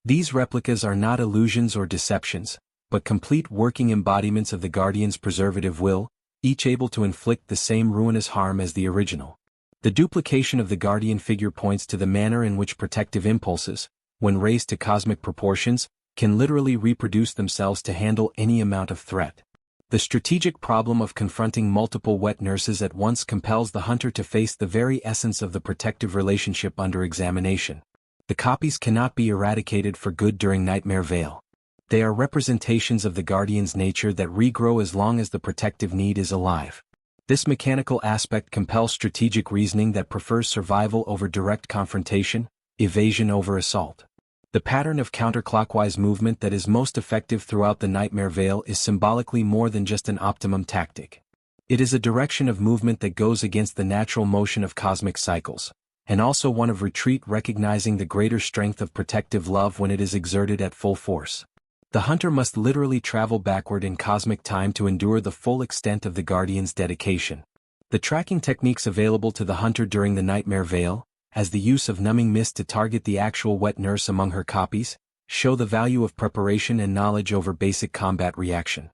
These replicas are not illusions or deceptions, but complete working embodiments of the Guardian's preservative will, each able to inflict the same ruinous harm as the original. The duplication of the Guardian figure points to the manner in which protective impulses, when raised to cosmic proportions, can literally reproduce themselves to handle any amount of threat. The strategic problem of confronting multiple wet nurses at once compels the hunter to face the very essence of the protective relationship under examination. The copies cannot be eradicated for good during Nightmare Vale. They are representations of the Guardian's nature that regrow as long as the protective need is alive. This mechanical aspect compels strategic reasoning that prefers survival over direct confrontation, evasion over assault. The pattern of counterclockwise movement that is most effective throughout the Nightmare Vale is symbolically more than just an optimum tactic. It is a direction of movement that goes against the natural motion of cosmic cycles, and also one of retreat, recognizing the greater strength of protective love when it is exerted at full force. The hunter must literally travel backward in cosmic time to endure the full extent of the Guardian's dedication. The tracking techniques available to the hunter during the Nightmare Vale, as the use of numbing mist to target the actual wet nurse among her copies, show the value of preparation and knowledge over basic combat reaction.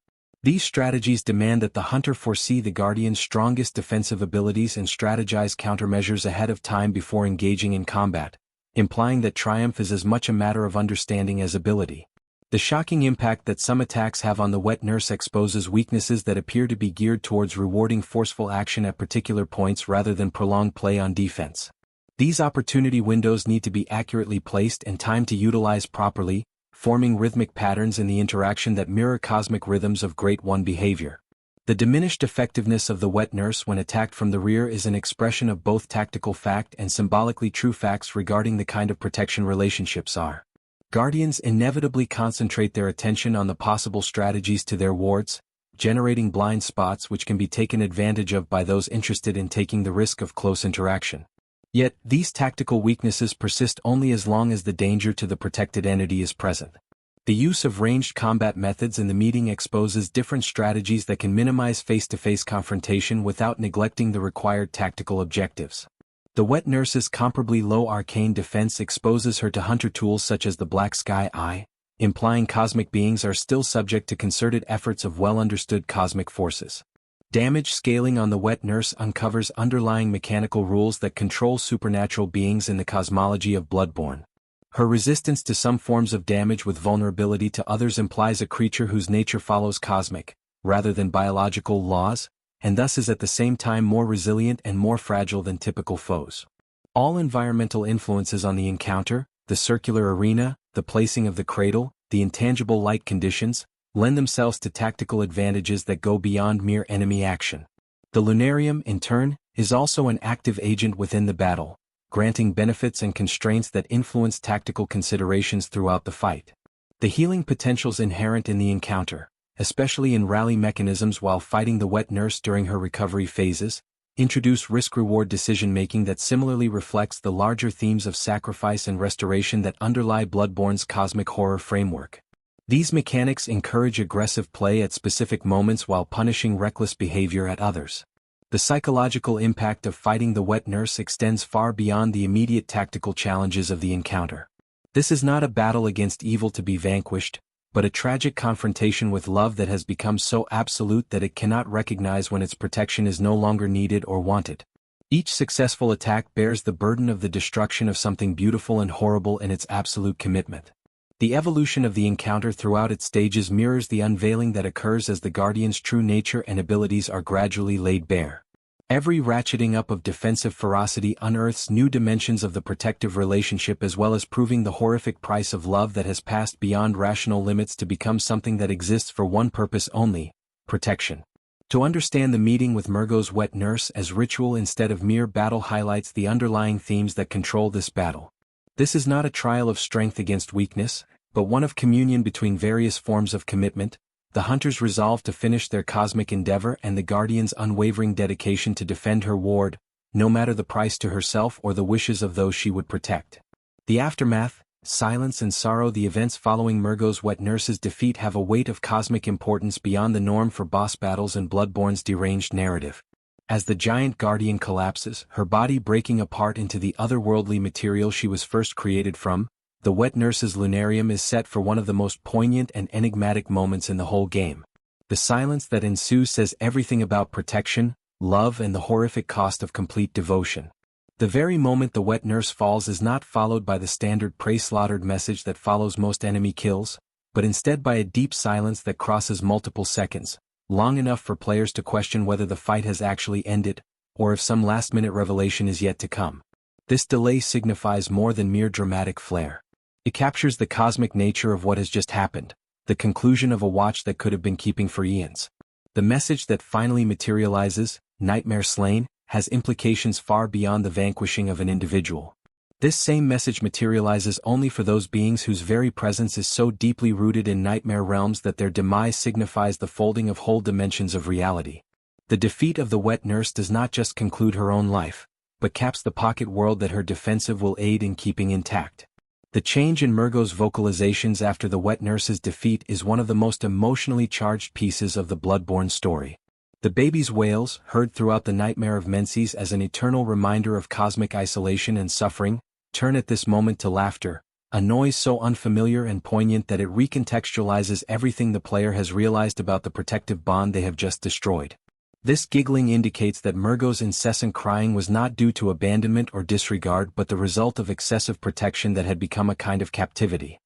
These strategies demand that the hunter foresee the guardian's strongest defensive abilities and strategize countermeasures ahead of time before engaging in combat, implying that triumph is as much a matter of understanding as ability. The shocking impact that some attacks have on the wet nurse exposes weaknesses that appear to be geared towards rewarding forceful action at particular points rather than prolonged play on defense. These opportunity windows need to be accurately placed and timed to utilize properly, forming rhythmic patterns in the interaction that mirror cosmic rhythms of Great One behavior. The diminished effectiveness of the wet nurse when attacked from the rear is an expression of both tactical fact and symbolically true facts regarding the kind of protection relationships are. Guardians inevitably concentrate their attention on the possible strategies to their wards, generating blind spots which can be taken advantage of by those interested in taking the risk of close interaction. Yet, these tactical weaknesses persist only as long as the danger to the protected entity is present. The use of ranged combat methods in the meeting exposes different strategies that can minimize face-to-face confrontation without neglecting the required tactical objectives. The wet nurse's comparably low arcane defense exposes her to hunter tools such as the Black Sky Eye, implying cosmic beings are still subject to concerted efforts of well-understood cosmic forces. Damage scaling on the wet nurse uncovers underlying mechanical rules that control supernatural beings in the cosmology of Bloodborne. Her resistance to some forms of damage with vulnerability to others implies a creature whose nature follows cosmic, rather than biological laws, and thus is at the same time more resilient and more fragile than typical foes. All environmental influences on the encounter, the circular arena, the placing of the cradle, the intangible light conditions, lend themselves to tactical advantages that go beyond mere enemy action. The lunarium, in turn, is also an active agent within the battle, granting benefits and constraints that influence tactical considerations throughout the fight. The healing potentials inherent in the encounter, especially in rally mechanisms while fighting the wet nurse during her recovery phases, introduce risk-reward decision-making that similarly reflects the larger themes of sacrifice and restoration that underlie Bloodborne's cosmic horror framework. These mechanics encourage aggressive play at specific moments while punishing reckless behavior at others. The psychological impact of fighting the wet nurse extends far beyond the immediate tactical challenges of the encounter. This is not a battle against evil to be vanquished, but a tragic confrontation with love that has become so absolute that it cannot recognize when its protection is no longer needed or wanted. Each successful attack bears the burden of the destruction of something beautiful and horrible in its absolute commitment. The evolution of the encounter throughout its stages mirrors the unveiling that occurs as the Guardian's true nature and abilities are gradually laid bare. Every ratcheting up of defensive ferocity unearths new dimensions of the protective relationship as well as proving the horrific price of love that has passed beyond rational limits to become something that exists for one purpose only: protection. To understand the meeting with Mergo's wet nurse as ritual instead of mere battle highlights the underlying themes that control this battle. This is not a trial of strength against weakness, but one of communion between various forms of commitment, the hunter's resolve to finish their cosmic endeavor and the Guardian's unwavering dedication to defend her ward, no matter the price to herself or the wishes of those she would protect. The aftermath, silence and sorrow. The events following Mergo's wet nurse's defeat have a weight of cosmic importance beyond the norm for boss battles in Bloodborne's deranged narrative. As the giant Guardian collapses, her body breaking apart into the otherworldly material she was first created from, the wet nurse's lunarium is set for one of the most poignant and enigmatic moments in the whole game. The silence that ensues says everything about protection, love and the horrific cost of complete devotion. The very moment the wet nurse falls is not followed by the standard "pray-slaughtered" message that follows most enemy kills, but instead by a deep silence that crosses multiple seconds, long enough for players to question whether the fight has actually ended, or if some last-minute revelation is yet to come. This delay signifies more than mere dramatic flair. It captures the cosmic nature of what has just happened, the conclusion of a watch that could have been keeping for eons. The message that finally materializes, "Nightmare slain," has implications far beyond the vanquishing of an individual. This same message materializes only for those beings whose very presence is so deeply rooted in nightmare realms that their demise signifies the folding of whole dimensions of reality. The defeat of the wet nurse does not just conclude her own life, but caps the pocket world that her defensive will aid in keeping intact. The change in Mergo's vocalizations after the wet nurse's defeat is one of the most emotionally charged pieces of the Bloodborne story. The baby's wails, heard throughout the Nightmare of Menses as an eternal reminder of cosmic isolation and suffering, turn at this moment to laughter, a noise so unfamiliar and poignant that it recontextualizes everything the player has realized about the protective bond they have just destroyed. This giggling indicates that Mergo's incessant crying was not due to abandonment or disregard but the result of excessive protection that had become a kind of captivity.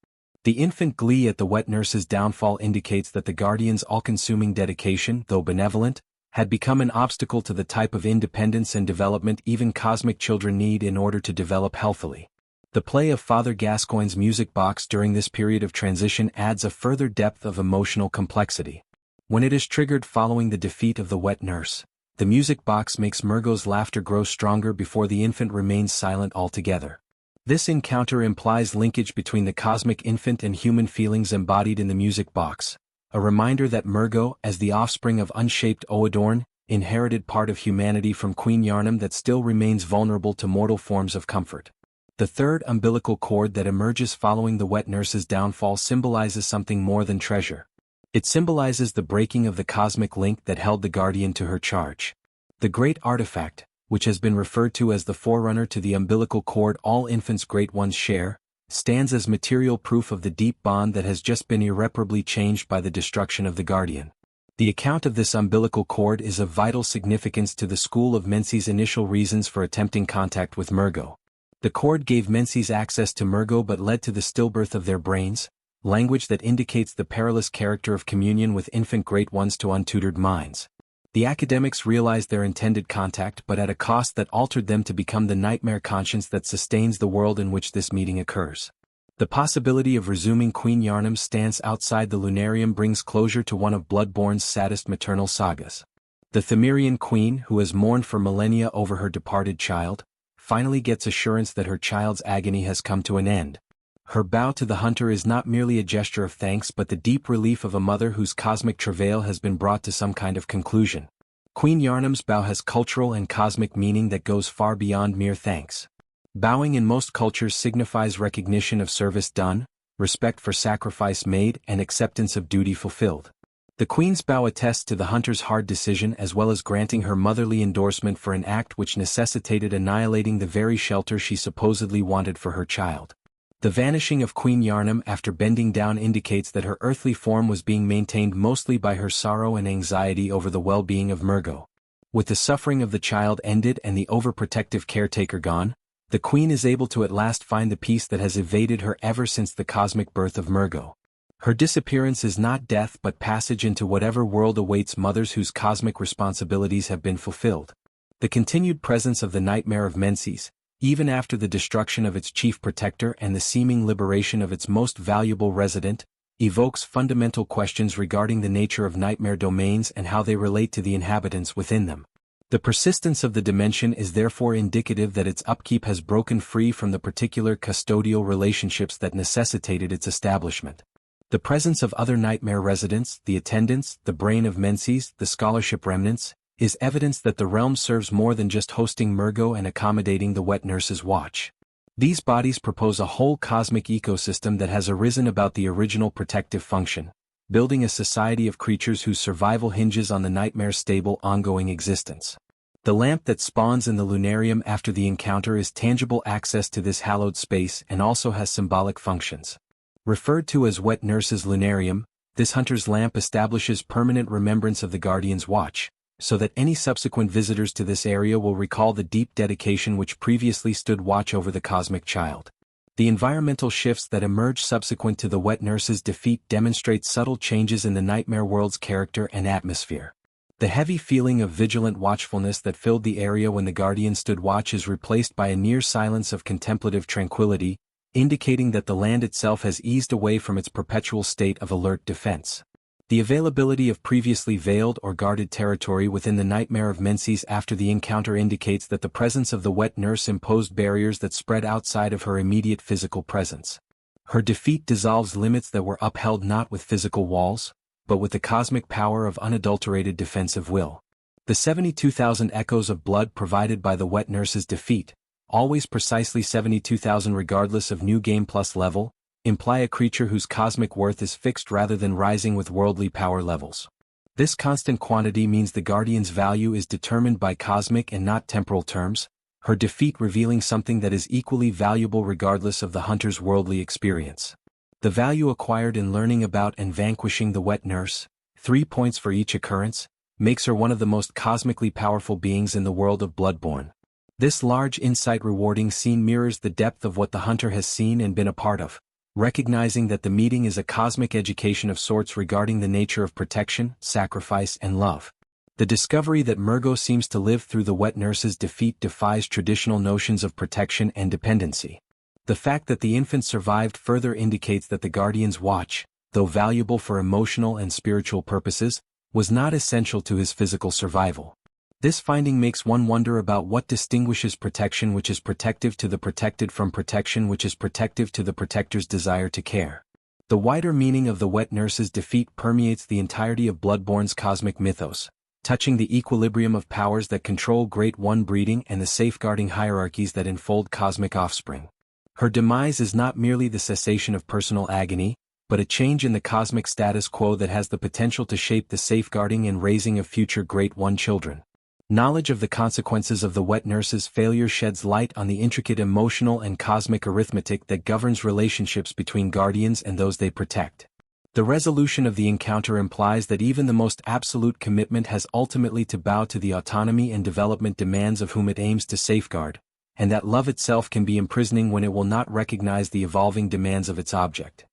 The infant glee at the wet nurse's downfall indicates that the guardian's all-consuming dedication, though benevolent, had become an obstacle to the type of independence and development even cosmic children need in order to develop healthily. The play of Father Gascoigne's music box during this period of transition adds a further depth of emotional complexity. When it is triggered following the defeat of the wet nurse, the music box makes Mergo's laughter grow stronger before the infant remains silent altogether. This encounter implies linkage between the cosmic infant and human feelings embodied in the music box, a reminder that Mergo, as the offspring of unshaped Oadorn, inherited part of humanity from Queen Yarnum that still remains vulnerable to mortal forms of comfort. The third umbilical cord that emerges following the wet nurse's downfall symbolizes something more than treasure. It symbolizes the breaking of the cosmic link that held the guardian to her charge. The great artifact, which has been referred to as the forerunner to the umbilical cord all infants' great ones share, stands as material proof of the deep bond that has just been irreparably changed by the destruction of the guardian. The account of this umbilical cord is of vital significance to the school of Menzies' initial reasons for attempting contact with Mergo. The cord gave Menzies access to Mergo but led to the stillbirth of their brains, language that indicates the perilous character of communion with infant great ones to untutored minds. The academics realized their intended contact but at a cost that altered them to become the nightmare conscience that sustains the world in which this meeting occurs. The possibility of resuming Queen Yarnum's stance outside the lunarium brings closure to one of Bloodborne's saddest maternal sagas. The Themerian queen, who has mourned for millennia over her departed child, finally gets assurance that her child's agony has come to an end. Her bow to the hunter is not merely a gesture of thanks but the deep relief of a mother whose cosmic travail has been brought to some kind of conclusion. Queen Yarnum's bow has cultural and cosmic meaning that goes far beyond mere thanks. Bowing in most cultures signifies recognition of service done, respect for sacrifice made, and acceptance of duty fulfilled. The queen's bow attests to the hunter's hard decision as well as granting her motherly endorsement for an act which necessitated annihilating the very shelter she supposedly wanted for her child. The vanishing of Queen Yarnum after bending down indicates that her earthly form was being maintained mostly by her sorrow and anxiety over the well-being of Mergo. With the suffering of the child ended and the overprotective caretaker gone, the queen is able to at last find the peace that has evaded her ever since the cosmic birth of Mergo. Her disappearance is not death but passage into whatever world awaits mothers whose cosmic responsibilities have been fulfilled. The continued presence of the nightmare of Menzies, even after the destruction of its chief protector and the seeming liberation of its most valuable resident, evokes fundamental questions regarding the nature of nightmare domains and how they relate to the inhabitants within them. The persistence of the dimension is therefore indicative that its upkeep has broken free from the particular custodial relationships that necessitated its establishment. The presence of other nightmare residents, the attendants, the brain of Menzies, the scholarship remnants, is evidence that the realm serves more than just hosting Mergo and accommodating the wet nurse's watch. These bodies propose a whole cosmic ecosystem that has arisen about the original protective function, building a society of creatures whose survival hinges on the nightmare's stable ongoing existence. The lamp that spawns in the lunarium after the encounter is tangible access to this hallowed space and also has symbolic functions. Referred to as wet nurse's lunarium, this hunter's lamp establishes permanent remembrance of the guardian's watch, so that any subsequent visitors to this area will recall the deep dedication which previously stood watch over the cosmic child. The environmental shifts that emerge subsequent to the wet nurse's defeat demonstrate subtle changes in the nightmare world's character and atmosphere. The heavy feeling of vigilant watchfulness that filled the area when the guardian stood watch is replaced by a near silence of contemplative tranquility, indicating that the land itself has eased away from its perpetual state of alert defense. The availability of previously veiled or guarded territory within the nightmare of Menzies after the encounter indicates that the presence of the wet nurse imposed barriers that spread outside of her immediate physical presence. Her defeat dissolves limits that were upheld not with physical walls, but with the cosmic power of unadulterated defensive will. The 72,000 echoes of blood provided by the wet nurse's defeat, always precisely 72,000 regardless of new game plus level, imply a creature whose cosmic worth is fixed rather than rising with worldly power levels. This constant quantity means the guardian's value is determined by cosmic and not temporal terms, her defeat revealing something that is equally valuable regardless of the hunter's worldly experience. The value acquired in learning about and vanquishing the wet nurse, 3 points for each occurrence, makes her one of the most cosmically powerful beings in the world of Bloodborne. This large insight rewarding scene mirrors the depth of what the hunter has seen and been a part of, recognizing that the meeting is a cosmic education of sorts regarding the nature of protection, sacrifice, and love. The discovery that Mergo seems to live through the wet nurse's defeat defies traditional notions of protection and dependency. The fact that the infant survived further indicates that the Guardian's watch, though valuable for emotional and spiritual purposes, was not essential to his physical survival. This finding makes one wonder about what distinguishes protection which is protective to the protected from protection which is protective to the protector's desire to care. The wider meaning of the wet nurse's defeat permeates the entirety of Bloodborne's cosmic mythos, touching the equilibrium of powers that control Great One breeding and the safeguarding hierarchies that enfold cosmic offspring. Her demise is not merely the cessation of personal agony, but a change in the cosmic status quo that has the potential to shape the safeguarding and raising of future Great One children. Knowledge of the consequences of the wet nurse's failure sheds light on the intricate emotional and cosmic arithmetic that governs relationships between guardians and those they protect. The resolution of the encounter implies that even the most absolute commitment has ultimately to bow to the autonomy and development demands of whom it aims to safeguard, and that love itself can be imprisoning when it will not recognize the evolving demands of its object.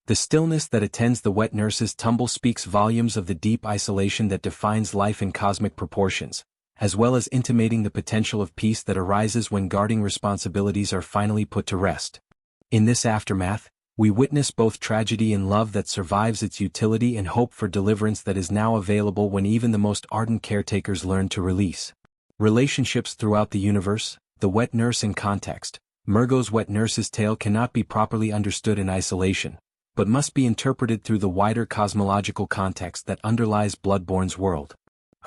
The stillness that attends the wet nurse's tumble speaks volumes of the deep isolation that defines life in cosmic proportions, as well as intimating the potential of peace that arises when guarding responsibilities are finally put to rest. In this aftermath, we witness both tragedy and love that survives its utility and hope for deliverance that is now available when even the most ardent caretakers learn to release. Relationships throughout the universe, the wet nurse in context. Mergo's wet nurse's tale cannot be properly understood in isolation, but must be interpreted through the wider cosmological context that underlies Bloodborne's world.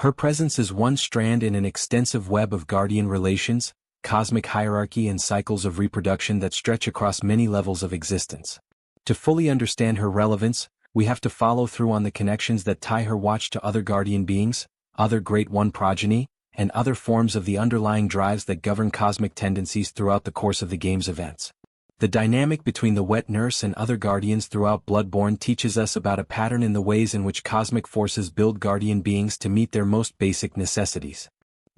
Her presence is one strand in an extensive web of guardian relations, cosmic hierarchy and cycles of reproduction that stretch across many levels of existence. To fully understand her relevance, we have to follow through on the connections that tie her watch to other guardian beings, other Great One progeny, and other forms of the underlying drives that govern cosmic tendencies throughout the course of the game's events. The dynamic between the wet nurse and other guardians throughout Bloodborne teaches us about a pattern in the ways in which cosmic forces build guardian beings to meet their most basic necessities.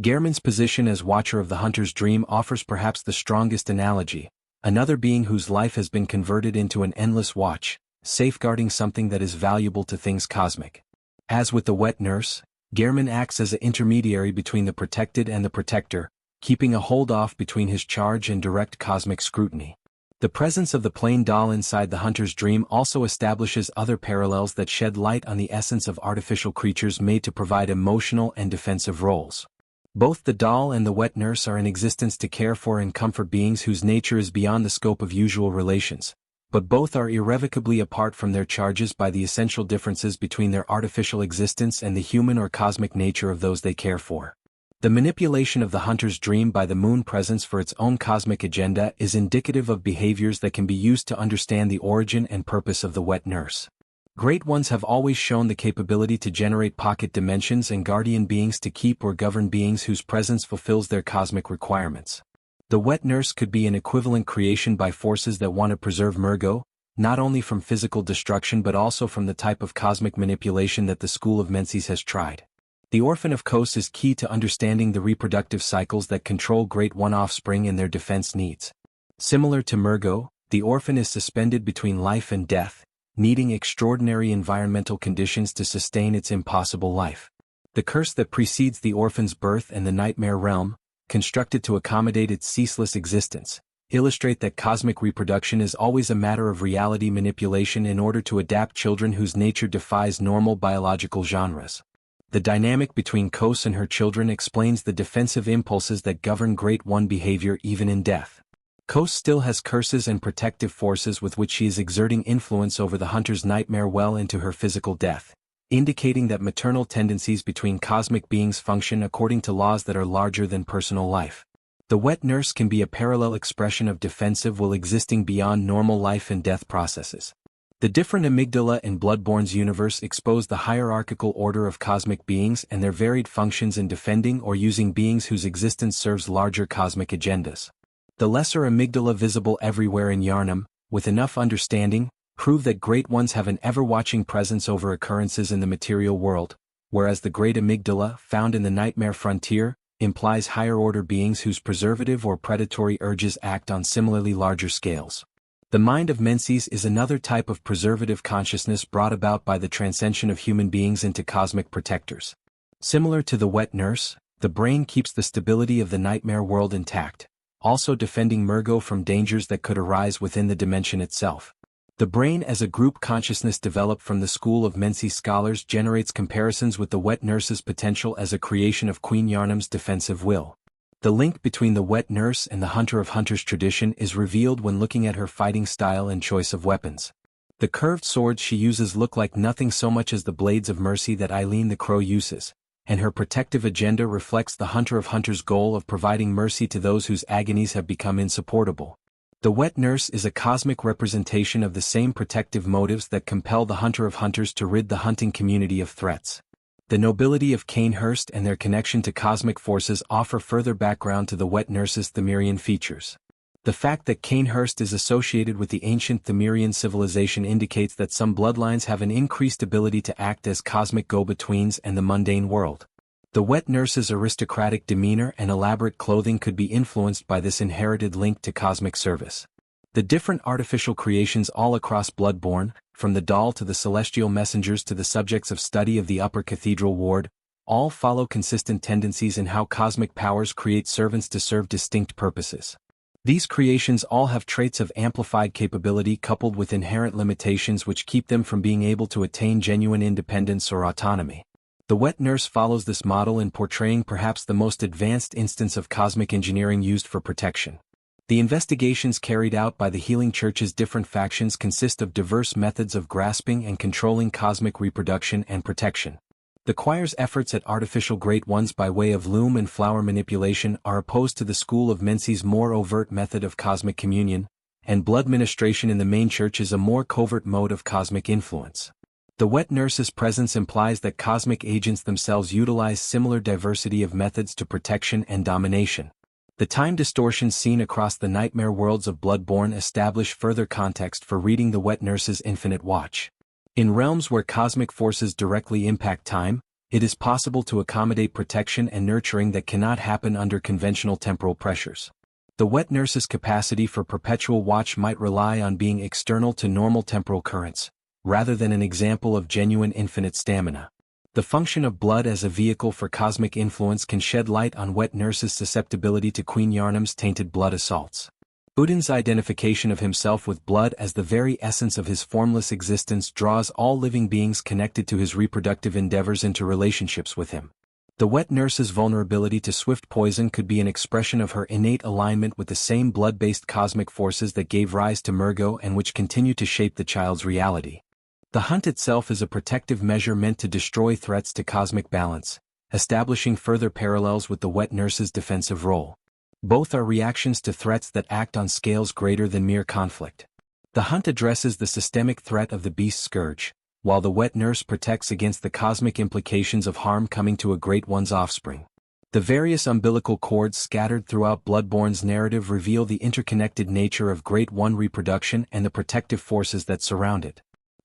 Gehrman's position as Watcher of the Hunter's Dream offers perhaps the strongest analogy, another being whose life has been converted into an endless watch, safeguarding something that is valuable to things cosmic. As with the wet nurse, Gehrman acts as an intermediary between the protected and the protector, keeping a hold-off between his charge and direct cosmic scrutiny. The presence of the plain doll inside the hunter's dream also establishes other parallels that shed light on the essence of artificial creatures made to provide emotional and defensive roles. Both the doll and the wet nurse are in existence to care for and comfort beings whose nature is beyond the scope of usual relations, but both are irrevocably apart from their charges by the essential differences between their artificial existence and the human or cosmic nature of those they care for. The manipulation of the hunter's dream by the moon presence for its own cosmic agenda is indicative of behaviors that can be used to understand the origin and purpose of the wet nurse. Great Ones have always shown the capability to generate pocket dimensions and guardian beings to keep or govern beings whose presence fulfills their cosmic requirements. The wet nurse could be an equivalent creation by forces that want to preserve Mergo, not only from physical destruction but also from the type of cosmic manipulation that the School of Menses has tried. The Orphan of Kos is key to understanding the reproductive cycles that control Great One offspring and their defense needs. Similar to Mergo, the orphan is suspended between life and death, needing extraordinary environmental conditions to sustain its impossible life. The curse that precedes the orphan's birth and the nightmare realm, constructed to accommodate its ceaseless existence, illustrate that cosmic reproduction is always a matter of reality manipulation in order to adapt children whose nature defies normal biological genres. The dynamic between Kos and her children explains the defensive impulses that govern Great One behavior even in death. Kos still has curses and protective forces with which she is exerting influence over the hunter's nightmare well into her physical death, indicating that maternal tendencies between cosmic beings function according to laws that are larger than personal life. The wet nurse can be a parallel expression of defensive will existing beyond normal life and death processes. The different amygdala in Bloodborne's universe expose the hierarchical order of cosmic beings and their varied functions in defending or using beings whose existence serves larger cosmic agendas. The lesser amygdala visible everywhere in Yharnam, with enough understanding, prove that Great Ones have an ever-watching presence over occurrences in the material world, whereas the great amygdala, found in the nightmare frontier, implies higher-order beings whose preservative or predatory urges act on similarly larger scales. The mind of Menses is another type of preservative consciousness brought about by the transcension of human beings into cosmic protectors. Similar to the wet nurse, the brain keeps the stability of the nightmare world intact, also defending Mergo from dangers that could arise within the dimension itself. The brain as a group consciousness developed from the school of Menses scholars generates comparisons with the wet nurse's potential as a creation of Queen Yharnam's defensive will. The link between the wet nurse and the hunter of hunters tradition is revealed when looking at her fighting style and choice of weapons. The curved swords she uses look like nothing so much as the blades of mercy that Eileen the Crow uses, and her protective agenda reflects the hunter of hunters' goal of providing mercy to those whose agonies have become insupportable. The wet nurse is a cosmic representation of the same protective motives that compel the hunter of hunters to rid the hunting community of threats. The nobility of Cainhurst and their connection to cosmic forces offer further background to the wet nurse's Thamirian features. The fact that Cainhurst is associated with the ancient Thamirian civilization indicates that some bloodlines have an increased ability to act as cosmic go-betweens and the mundane world. The wet nurse's aristocratic demeanor and elaborate clothing could be influenced by this inherited link to cosmic service. The different artificial creations all across Bloodborne, from the doll to the celestial messengers to the subjects of study of the Upper Cathedral Ward, all follow consistent tendencies in how cosmic powers create servants to serve distinct purposes. These creations all have traits of amplified capability coupled with inherent limitations which keep them from being able to attain genuine independence or autonomy. The wet nurse follows this model in portraying perhaps the most advanced instance of cosmic engineering used for protection. The investigations carried out by the Healing Church's different factions consist of diverse methods of grasping and controlling cosmic reproduction and protection. The choir's efforts at artificial great ones by way of loom and flower manipulation are opposed to the school of Menses' more overt method of cosmic communion, and blood ministration in the main church is a more covert mode of cosmic influence. The wet nurse's presence implies that cosmic agents themselves utilize similar diversity of methods to protection and domination. The time distortions seen across the nightmare worlds of Bloodborne establish further context for reading the wet nurse's infinite watch. In realms where cosmic forces directly impact time, it is possible to accommodate protection and nurturing that cannot happen under conventional temporal pressures. The wet nurse's capacity for perpetual watch might rely on being external to normal temporal currents, rather than an example of genuine infinite stamina. The function of blood as a vehicle for cosmic influence can shed light on wet nurse's susceptibility to Queen Yharnam's tainted blood assaults. Udin's identification of himself with blood as the very essence of his formless existence draws all living beings connected to his reproductive endeavors into relationships with him. The wet nurse's vulnerability to swift poison could be an expression of her innate alignment with the same blood-based cosmic forces that gave rise to Mergo and which continue to shape the child's reality. The hunt itself is a protective measure meant to destroy threats to cosmic balance, establishing further parallels with the wet nurse's defensive role. Both are reactions to threats that act on scales greater than mere conflict. The hunt addresses the systemic threat of the beast's scourge, while the wet nurse protects against the cosmic implications of harm coming to a great one's offspring. The various umbilical cords scattered throughout Bloodborne's narrative reveal the interconnected nature of Great One reproduction and the protective forces that surround it.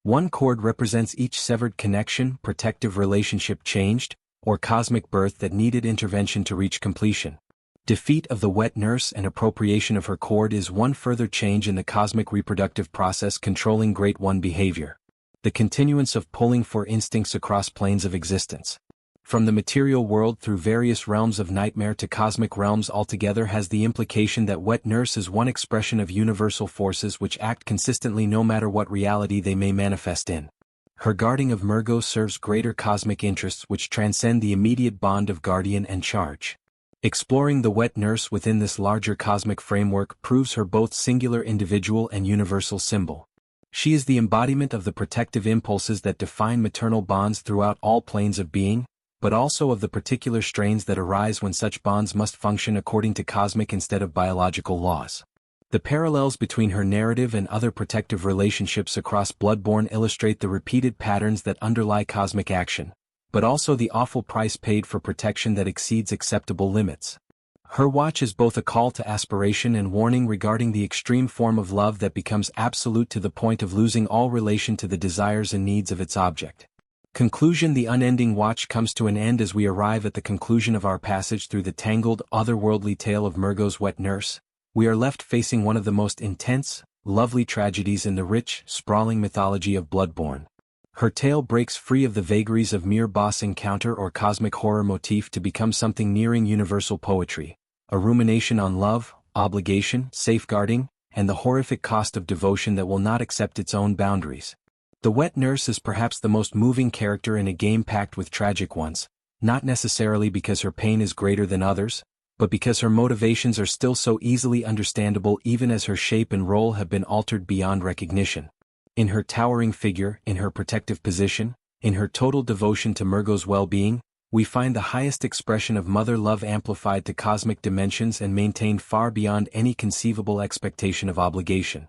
One cord represents each severed connection, protective relationship changed, or cosmic birth that needed intervention to reach completion. Defeat of the wet nurse and appropriation of her cord is one further change in the cosmic reproductive process controlling Great One behavior. The continuance of pulling for instincts across planes of existence. From the material world through various realms of nightmare to cosmic realms altogether has the implication that wet nurse is one expression of universal forces which act consistently no matter what reality they may manifest in. Her guarding of Mergo serves greater cosmic interests which transcend the immediate bond of guardian and charge. Exploring the wet nurse within this larger cosmic framework proves her both singular individual and universal symbol. She is the embodiment of the protective impulses that define maternal bonds throughout all planes of being, but also of the particular strains that arise when such bonds must function according to cosmic instead of biological laws. The parallels between her narrative and other protective relationships across Bloodborne illustrate the repeated patterns that underlie cosmic action, but also the awful price paid for protection that exceeds acceptable limits. Her watch is both a call to aspiration and warning regarding the extreme form of love that becomes absolute to the point of losing all relation to the desires and needs of its object. Conclusion: the unending watch comes to an end as we arrive at the conclusion of our passage through the tangled, otherworldly tale of Mergo's wet nurse. We are left facing one of the most intense, lovely tragedies in the rich, sprawling mythology of Bloodborne. Her tale breaks free of the vagaries of mere boss encounter or cosmic horror motif to become something nearing universal poetry, a rumination on love, obligation, safeguarding, and the horrific cost of devotion that will not accept its own boundaries. The wet nurse is perhaps the most moving character in a game packed with tragic ones, not necessarily because her pain is greater than others, but because her motivations are still so easily understandable even as her shape and role have been altered beyond recognition. In her towering figure, in her protective position, in her total devotion to Mergo's well-being, we find the highest expression of mother love amplified to cosmic dimensions and maintained far beyond any conceivable expectation of obligation.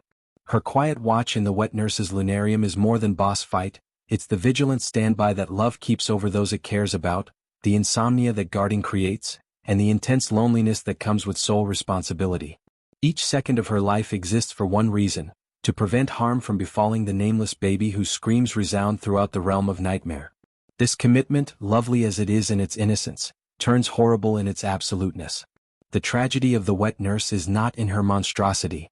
Her quiet watch in the wet nurse's lunarium is more than boss fight, it's the vigilant standby that love keeps over those it cares about, the insomnia that guarding creates, and the intense loneliness that comes with sole responsibility. Each second of her life exists for one reason: to prevent harm from befalling the nameless baby whose screams resound throughout the realm of nightmare. This commitment, lovely as it is in its innocence, turns horrible in its absoluteness. The tragedy of the wet nurse is not in her monstrosity,